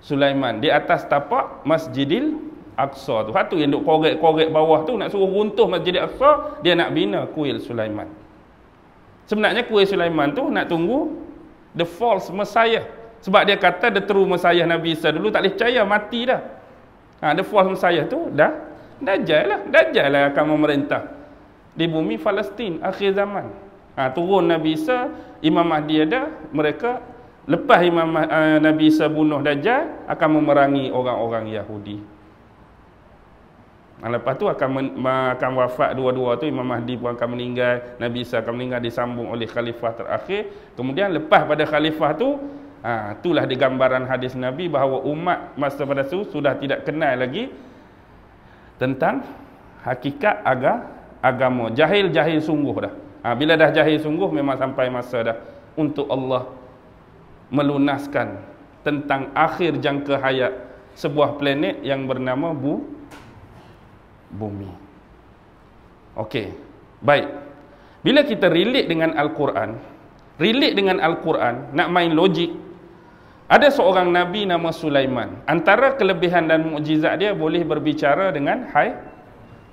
A: Sulaiman di atas tapak Masjidil Aqsa tu. Itu yang duk korek-korek bawah tu, nak suruh runtuh Masjidil Aqsa, dia nak bina kuil Sulaiman. Sebenarnya kuil Sulaiman tu nak tunggu the false Messiah. Sebab dia kata the true Messiah Nabi Isa dulu tak boleh percaya, mati dah. The false Messiah tu dah Dajjal lah akan memerintah di bumi Palestin akhir zaman. Turun Nabi Isa, Imam Mahdi ada, mereka lepas Nabi Isa bunuh Dajjal akan memerangi orang-orang Yahudi. Lepas tu akan wafat dua-dua tu, Imam Mahdi pun akan meninggal, Nabi Isa akan meninggal, disambung oleh khalifah terakhir. Kemudian lepas pada khalifah tu, itulah di gambaran hadis Nabi bahawa umat masa pada itu sudah tidak kenal lagi tentang hakikat agama. Jahil sungguh dah. Bila dah jahil sungguh, memang sampai masa dah untuk Allah melunaskan tentang akhir jangka hayat sebuah planet yang bernama bumi. Okey, baik. Bila kita relate dengan Al-Quran, nak main logik, ada seorang Nabi nama Sulaiman. Antara kelebihan dan mukjizat dia boleh berbicara dengan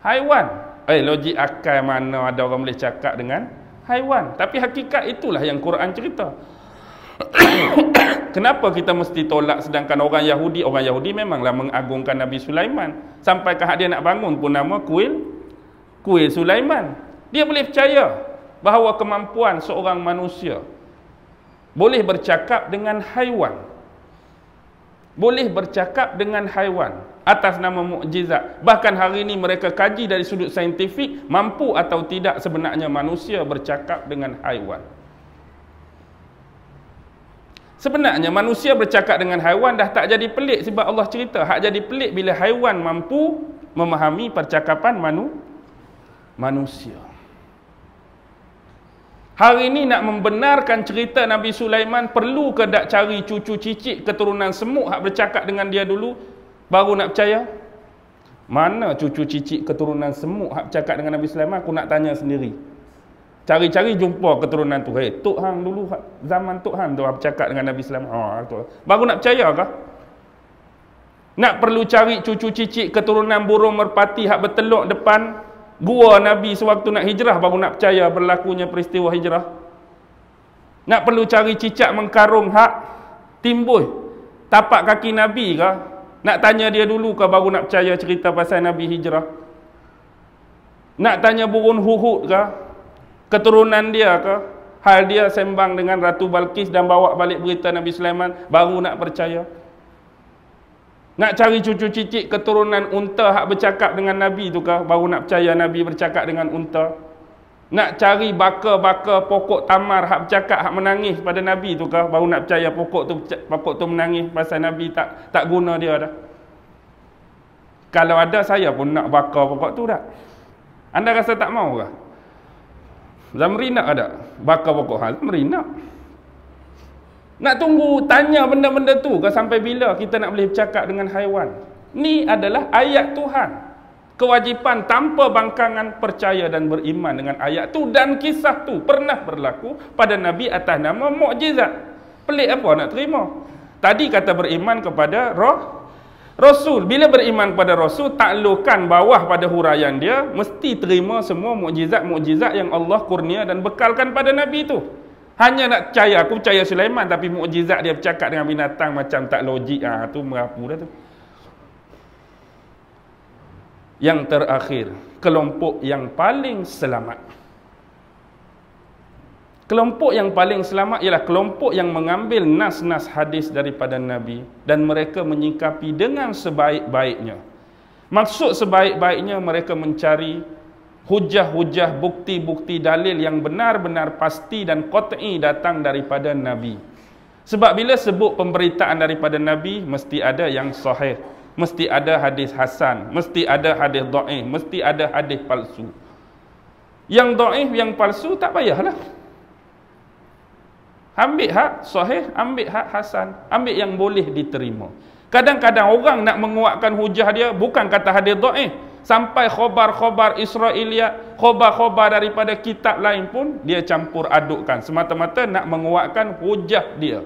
A: haiwan. Logik akal mana ada orang boleh cakap dengan haiwan. Tapi hakikat itulah yang Quran cerita. Kenapa kita mesti tolak sedangkan orang Yahudi memanglah mengagungkan Nabi Sulaiman. Sampai ke dia nak bangun pun nama kuil Sulaiman. Dia boleh percaya bahawa kemampuan seorang manusia boleh bercakap dengan haiwan. Atas nama mukjizat. Bahkan hari ini mereka kaji dari sudut saintifik, mampu atau tidak sebenarnya manusia bercakap dengan haiwan. Sebenarnya manusia bercakap dengan haiwan dah tak jadi pelik sebab Allah cerita. Hak jadi pelik bila haiwan mampu memahami percakapan manusia. Hari ini nak membenarkan cerita Nabi Sulaiman, perlu ke tak cari cucu cicit keturunan semut hak bercakap dengan dia dulu baru nak percaya? Mana cucu cicit keturunan semut hak bercakap dengan Nabi Sulaiman? Aku nak tanya sendiri. Cari-cari jumpa keturunan tu. Tok hang dulu zaman Tok hang tu bercakap dengan Nabi Sulaiman. Baru nak percaya kah? Nak perlu cari cucu cicit keturunan burung merpati hak berteluk depan gua Nabi sewaktu nak hijrah baru nak percaya berlakunya peristiwa hijrah. Nak perlu cari cicak mengkarung hak timbul tapak kaki Nabi ke? Nak tanya dia dulu ke baru nak percaya cerita pasal Nabi hijrah? Nak tanya burung Hudhud ke? Keturunan dia ke? Hal dia sembang dengan Ratu Balqis dan bawa balik berita Nabi Sulaiman baru nak percaya? Nak cari cucu cicit keturunan unta hak bercakap dengan Nabi tu kah baru nak percaya Nabi bercakap dengan unta? Nak cari baka-baka pokok tamar hak bercakap hak menangis pada Nabi tu kah baru nak percaya pokok tu menangis pasal Nabi tak guna dia dah? Kalau ada, saya pun nak baka pokok tu dah. Anda rasa tak mau kah? Zamri nak ada baka pokok hal Zamri nak. Nak tunggu tanya benda-benda tu ke sampai bila kita nak boleh bercakap dengan haiwan? Ni adalah ayat Tuhan. Kewajipan tanpa bangkangan percaya dan beriman dengan ayat tu, dan kisah tu pernah berlaku pada Nabi atas nama mukjizat. Pelik apa nak terima? Tadi kata beriman kepada Rasul. Bila beriman kepada Rasul, taklukkan bawah pada huraian dia, mesti terima semua mukjizat-mukjizat yang Allah kurnia dan bekalkan pada Nabi tu. Hanya nak percaya, aku percaya Sulaiman tapi mukjizat dia bercakap dengan binatang macam tak logik, tu merapu dah tu. Yang terakhir, kelompok yang paling selamat. Kelompok yang paling selamat ialah kelompok yang mengambil nas-nas hadis daripada Nabi dan mereka menyikapi dengan sebaik-baiknya. Maksud sebaik-baiknya, mereka mencari hujah-hujah, bukti-bukti dalil yang benar-benar pasti dan qat'i datang daripada Nabi. Sebab bila sebut pemberitaan daripada Nabi, mesti ada yang sahih, mesti ada hadis hasan, mesti ada hadis dhaif, mesti ada hadis palsu. Yang dhaif, yang palsu tak payahlah. Ambil hak sahih, ambil hak hasan, ambil yang boleh diterima. Kadang-kadang orang nak menguatkan hujah dia bukan kata hadis dhaif, sampai khobar-khobar Israiliyat, khobar-khobar daripada kitab lain pun dia campur adukkan semata-mata nak menguatkan hujah dia.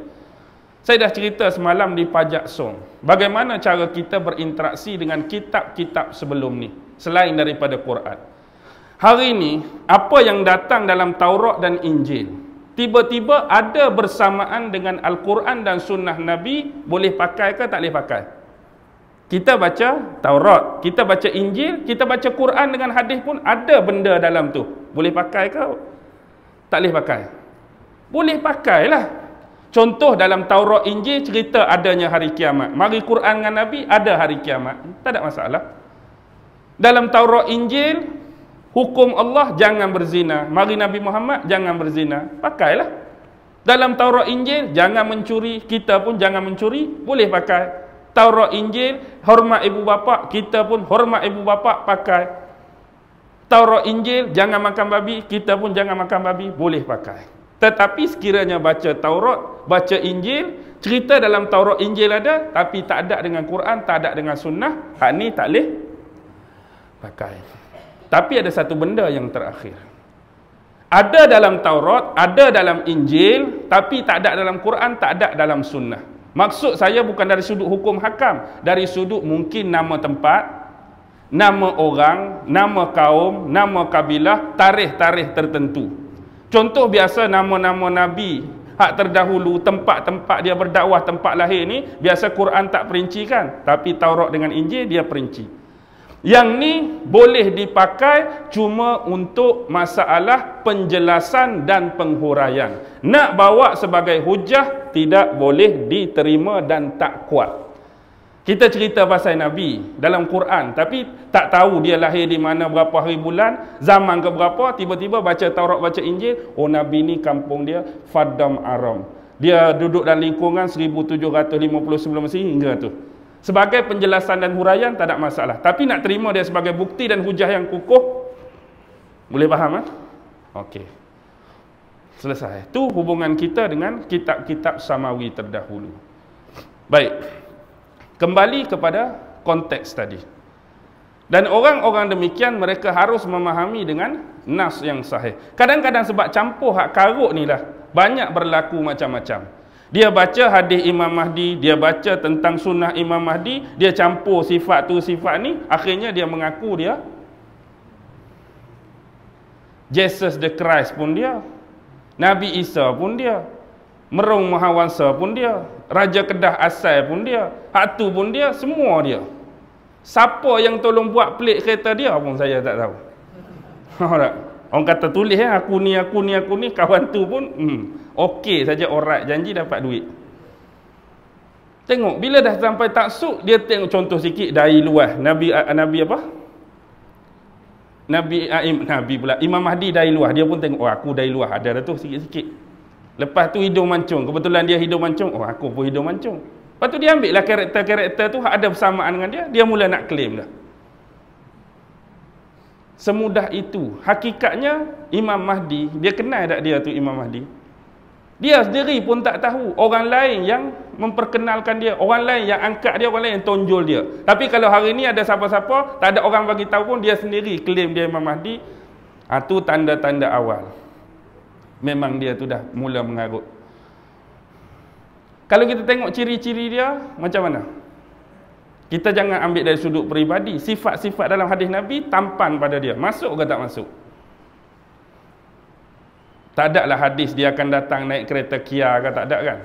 A: Saya dah cerita semalam di Pajak Song bagaimana cara kita berinteraksi dengan kitab-kitab sebelum ni selain daripada Quran. Hari ini apa yang datang dalam Taurat dan Injil tiba-tiba ada bersamaan dengan Al-Quran dan Sunnah Nabi, boleh pakai ke tak boleh pakai? Kita baca Taurat, kita baca Injil, kita baca Quran dengan hadis pun ada benda dalam tu. Boleh pakai ke? Tak boleh pakai? Boleh pakailah. Contoh dalam Taurat Injil cerita adanya hari kiamat. Mari Quran dengan Nabi ada hari kiamat. Tak ada masalah. Dalam Taurat Injil hukum Allah jangan berzina. Mari Nabi Muhammad jangan berzina. Pakailah. Dalam Taurat Injil jangan mencuri, kita pun jangan mencuri, boleh pakai. Taurat Injil hormat ibu bapa, kita pun hormat ibu bapa, pakai. Taurat Injil jangan makan babi, kita pun jangan makan babi, boleh pakai. Tetapi sekiranya baca Taurat, baca Injil, cerita dalam Taurat Injil ada, tapi tak ada dengan Quran, tak ada dengan sunnah, hak ni tak boleh pakai. Tapi ada satu benda yang terakhir. Ada dalam Taurat, ada dalam Injil, tapi tak ada dalam Quran, tak ada dalam sunnah. Maksud saya bukan dari sudut hukum hakam, dari sudut mungkin nama tempat, nama orang, nama kaum, nama kabilah, tarikh-tarikh tertentu. Contoh biasa nama-nama Nabi hak terdahulu, tempat-tempat dia berdakwah, tempat lahir ni, biasa Quran tak perincikan, tapi Taurat dengan Injil dia perinci. Yang ni boleh dipakai cuma untuk masalah penjelasan dan penghuraian. Nak bawa sebagai hujah tidak boleh diterima dan tak kuat. Kita cerita pasal Nabi dalam Quran, tapi tak tahu dia lahir di mana, berapa hari bulan, zaman ke berapa, tiba-tiba baca Taurat, baca Injil, oh Nabi ni kampung dia Faddam Aram. Dia duduk dalam lingkungan 1750 sebelum Masihi hingga tu. Sebagai penjelasan dan huraian tak ada masalah. Tapi nak terima dia sebagai bukti dan hujah yang kukuh, boleh faham? Okey. Selesai. Tu hubungan kita dengan kitab-kitab samawi terdahulu. Baik. Kembali kepada konteks tadi. Dan orang-orang demikian mereka harus memahami dengan nas yang sahih. Kadang-kadang sebab campur hak karut ni lah, banyak berlaku macam-macam. Dia baca hadis Imam Mahdi, dia baca tentang sunnah Imam Mahdi, dia campur sifat tu sifat ni, akhirnya dia mengaku dia Jesus the Christ pun dia, Nabi Isa pun dia, Merung Mahawansa pun dia, Raja Kedah Asal pun dia, Hatu pun dia, semua dia. Siapa yang tolong buat pelik kereta dia pun saya tak tahu. Orang kata tulis aku ni, kawan tu pun okey saja, alright, janji dapat duit. Tengok bila dah sampai taksub, dia tengok contoh sikit dari luar. Nabi apa? Nabi pula Imam Mahdi dari luar, dia pun tengok, oh aku dari luar, ada dah tu sikit-sikit. Lepas tu hidung mancung, kebetulan dia hidung mancung, oh aku pun hidung mancung. Lepas tu dia ambil lah karakter-karakter tu, ada bersamaan dengan dia mula nak claim dah. Semudah itu. Hakikatnya Imam Mahdi, dia kenal tak dia tu Imam Mahdi? Dia sendiri pun tak tahu. Orang lain yang memperkenalkan dia, orang lain yang angkat dia, orang lain yang tonjol dia. Tapi kalau hari ni ada siapa-siapa, tak ada orang bagi tahu pun, dia sendiri claim dia Imam Mahdi. Itu tanda-tanda awal. Memang dia tu dah mula mengarut. Kalau kita tengok ciri-ciri dia, macam mana? Kita jangan ambil dari sudut peribadi. Sifat-sifat dalam hadis Nabi tampan pada dia. Masuk ke tak masuk? Tak ada lah hadis dia akan datang naik kereta Kia ke, tak ada kan?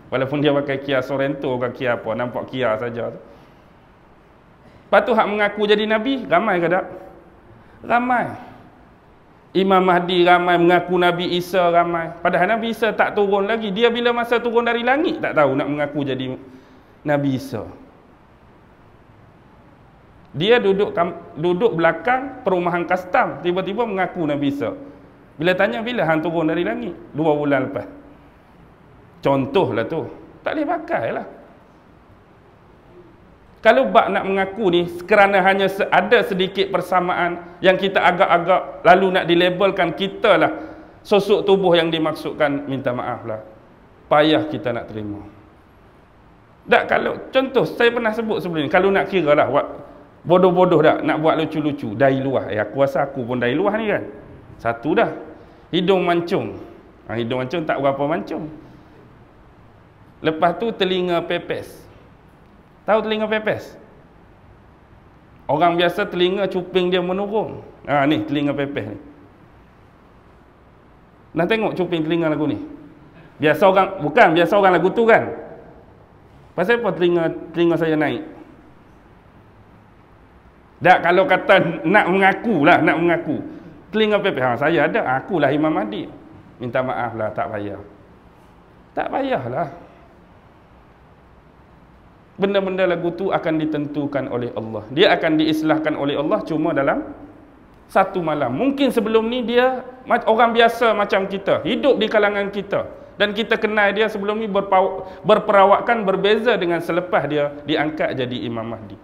A: Walaupun dia pakai Kia Sorento ke Kia apa, nampak Kia saja. Lepas tu hak mengaku jadi Nabi, ramai ke tak? Ramai. Imam Mahdi ramai, mengaku Nabi Isa ramai. Padahal Nabi Isa tak turun lagi. Dia bila masa turun dari langit tak tahu nak mengaku jadi Nabi Isa. Dia duduk belakang perumahan custom, tiba-tiba mengaku Nabi Isa. Bila tanya, bila hang turun dari langit? 2 bulan lepas. Contohlah tu. Tak boleh pakai lah. Kalau bab nak mengaku ni, kerana hanya ada sedikit persamaan yang kita agak-agak lalu nak dilabelkan kita lah sosok tubuh yang dimaksudkan, minta maaf lah. Payah kita nak terima. Tak, kalau contoh saya pernah sebut sebelum ni, kalau nak kira lah bodoh-bodoh dah, nak buat lucu-lucu dari luar. Aku rasa aku pun dari luar ni kan. Satu dah. Hidung mancung. Hidung mancung tak berapa mancung. Lepas tu telinga pepes. Tahu telinga pepes? Orang biasa telinga cuping dia menurun. Ni telinga pepes ni. Nak tengok cuping telinga lagu ni? Biasa orang lagu tu kan? Pasal apa telinga saya naik? Tak, kalau kata nak mengaku. Telinga pepes. Saya ada, akulah Imam Mahdi. Minta maaf lah, tak payah. Tak payahlah. Benda-benda lagu tu akan ditentukan oleh Allah. Dia akan diislahkan oleh Allah cuma dalam satu malam. Mungkin sebelum ni dia orang biasa macam kita, hidup di kalangan kita, dan kita kenal dia sebelum ni berperawakan berbeza dengan selepas dia diangkat jadi Imam Mahdi.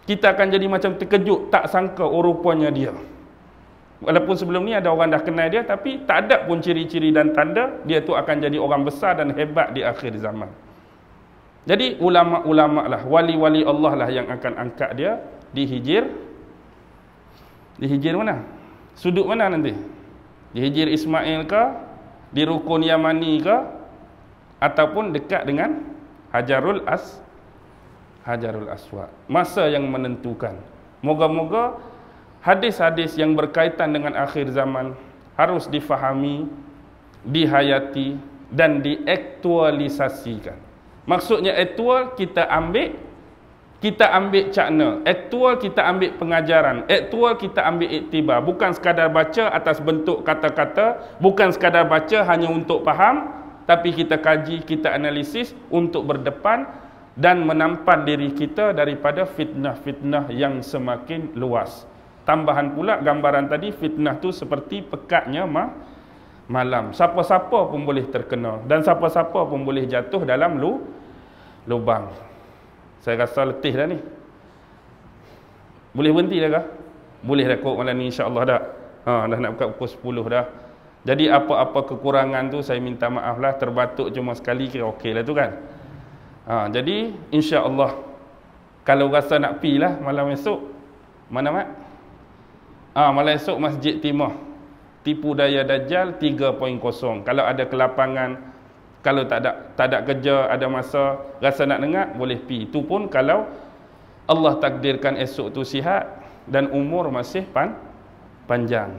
A: Kita akan jadi macam terkejut, tak sangka rupanya dia. Walaupun sebelum ni ada orang dah kenal dia, tapi tak ada pun ciri-ciri dan tanda dia tu akan jadi orang besar dan hebat di akhir zaman. Jadi ulama-ulama lah, wali-wali Allah lah yang akan angkat dia di Hijr. Di Hijr mana? Sudut mana nanti? Di Hijr Ismail ke? Di Rukun Yamani ke? Ataupun dekat dengan Hajarul Aswad. Masa yang menentukan. Moga-moga hadis-hadis yang berkaitan dengan akhir zaman harus difahami, dihayati dan diaktualisasikan. Maksudnya aktual kita ambil cakna, aktual kita ambil pengajaran, aktual kita ambil iktibar, bukan sekadar baca atas bentuk kata-kata, bukan sekadar baca hanya untuk faham, tapi kita kaji, kita analisis untuk berdepan dan menampan diri kita daripada fitnah-fitnah yang semakin luas. Tambahan pula gambaran tadi, fitnah tu seperti pekatnya malam. Siapa-siapa pun boleh terkena dan siapa-siapa pun boleh jatuh dalam lubang. Saya rasa letih dah ni. Boleh berhenti dah kah? Boleh dah kot malam ni insya-Allah dah. Dah nak buka pukul 10 dah. Jadi apa-apa kekurangan tu saya minta maaf lah. Terbatuk cuma sekali kira okey lah tu kan. Jadi insya-Allah kalau rasa nak pi lah malam esok. Mana Mat? Malam esok Masjid Timah. Tipu daya Dajjal 3.0. Kalau ada kelapangan, kalau tak ada kerja, ada masa, rasa nak dengar, boleh pi. Itu pun kalau Allah takdirkan esok tu sihat dan umur masih panjang.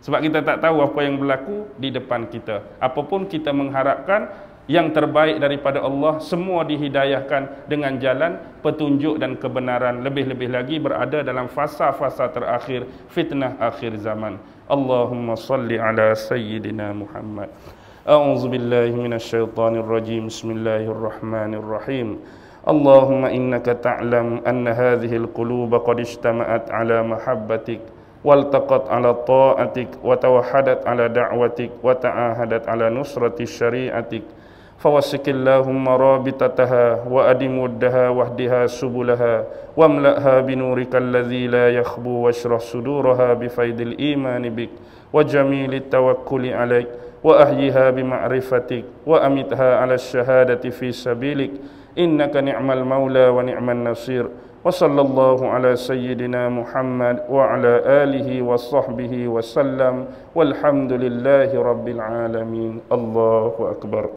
A: Sebab kita tak tahu apa yang berlaku di depan kita. Apapun kita mengharapkan yang terbaik daripada Allah, semua dihidayahkan dengan jalan petunjuk dan kebenaran. Lebih-lebih lagi berada dalam fasa-fasa terakhir fitnah akhir zaman. Allahumma salli ala Sayyidina Muhammad. A'udzu billahi minasyaitonir rajim. Bismillahirrahmanirrahim. Allahumma innaka ta'lam anna hadhihi al-quluba qad ijtama'at ala mahabbatik waltaqat ala ta'atik wa tawahhadat ala da'watik wa ta'ahadat ala nusrati syari'atik. فوسك اللهم رابطتها وأدم ودها واهدها سبلها واملأها بنورك الذي لا يخبو واشرح صدورها بفيض الإيمان بك وجميل التوكل عليك وأحيها بمعرفتك وأمتها على الشهادة في سبيلك إنك نعم المولى ونعم النصير وصلى الله على سيدنا محمد وعلى آله وصحبه وسلم والحمد لله رب العالمين. الله أكبر.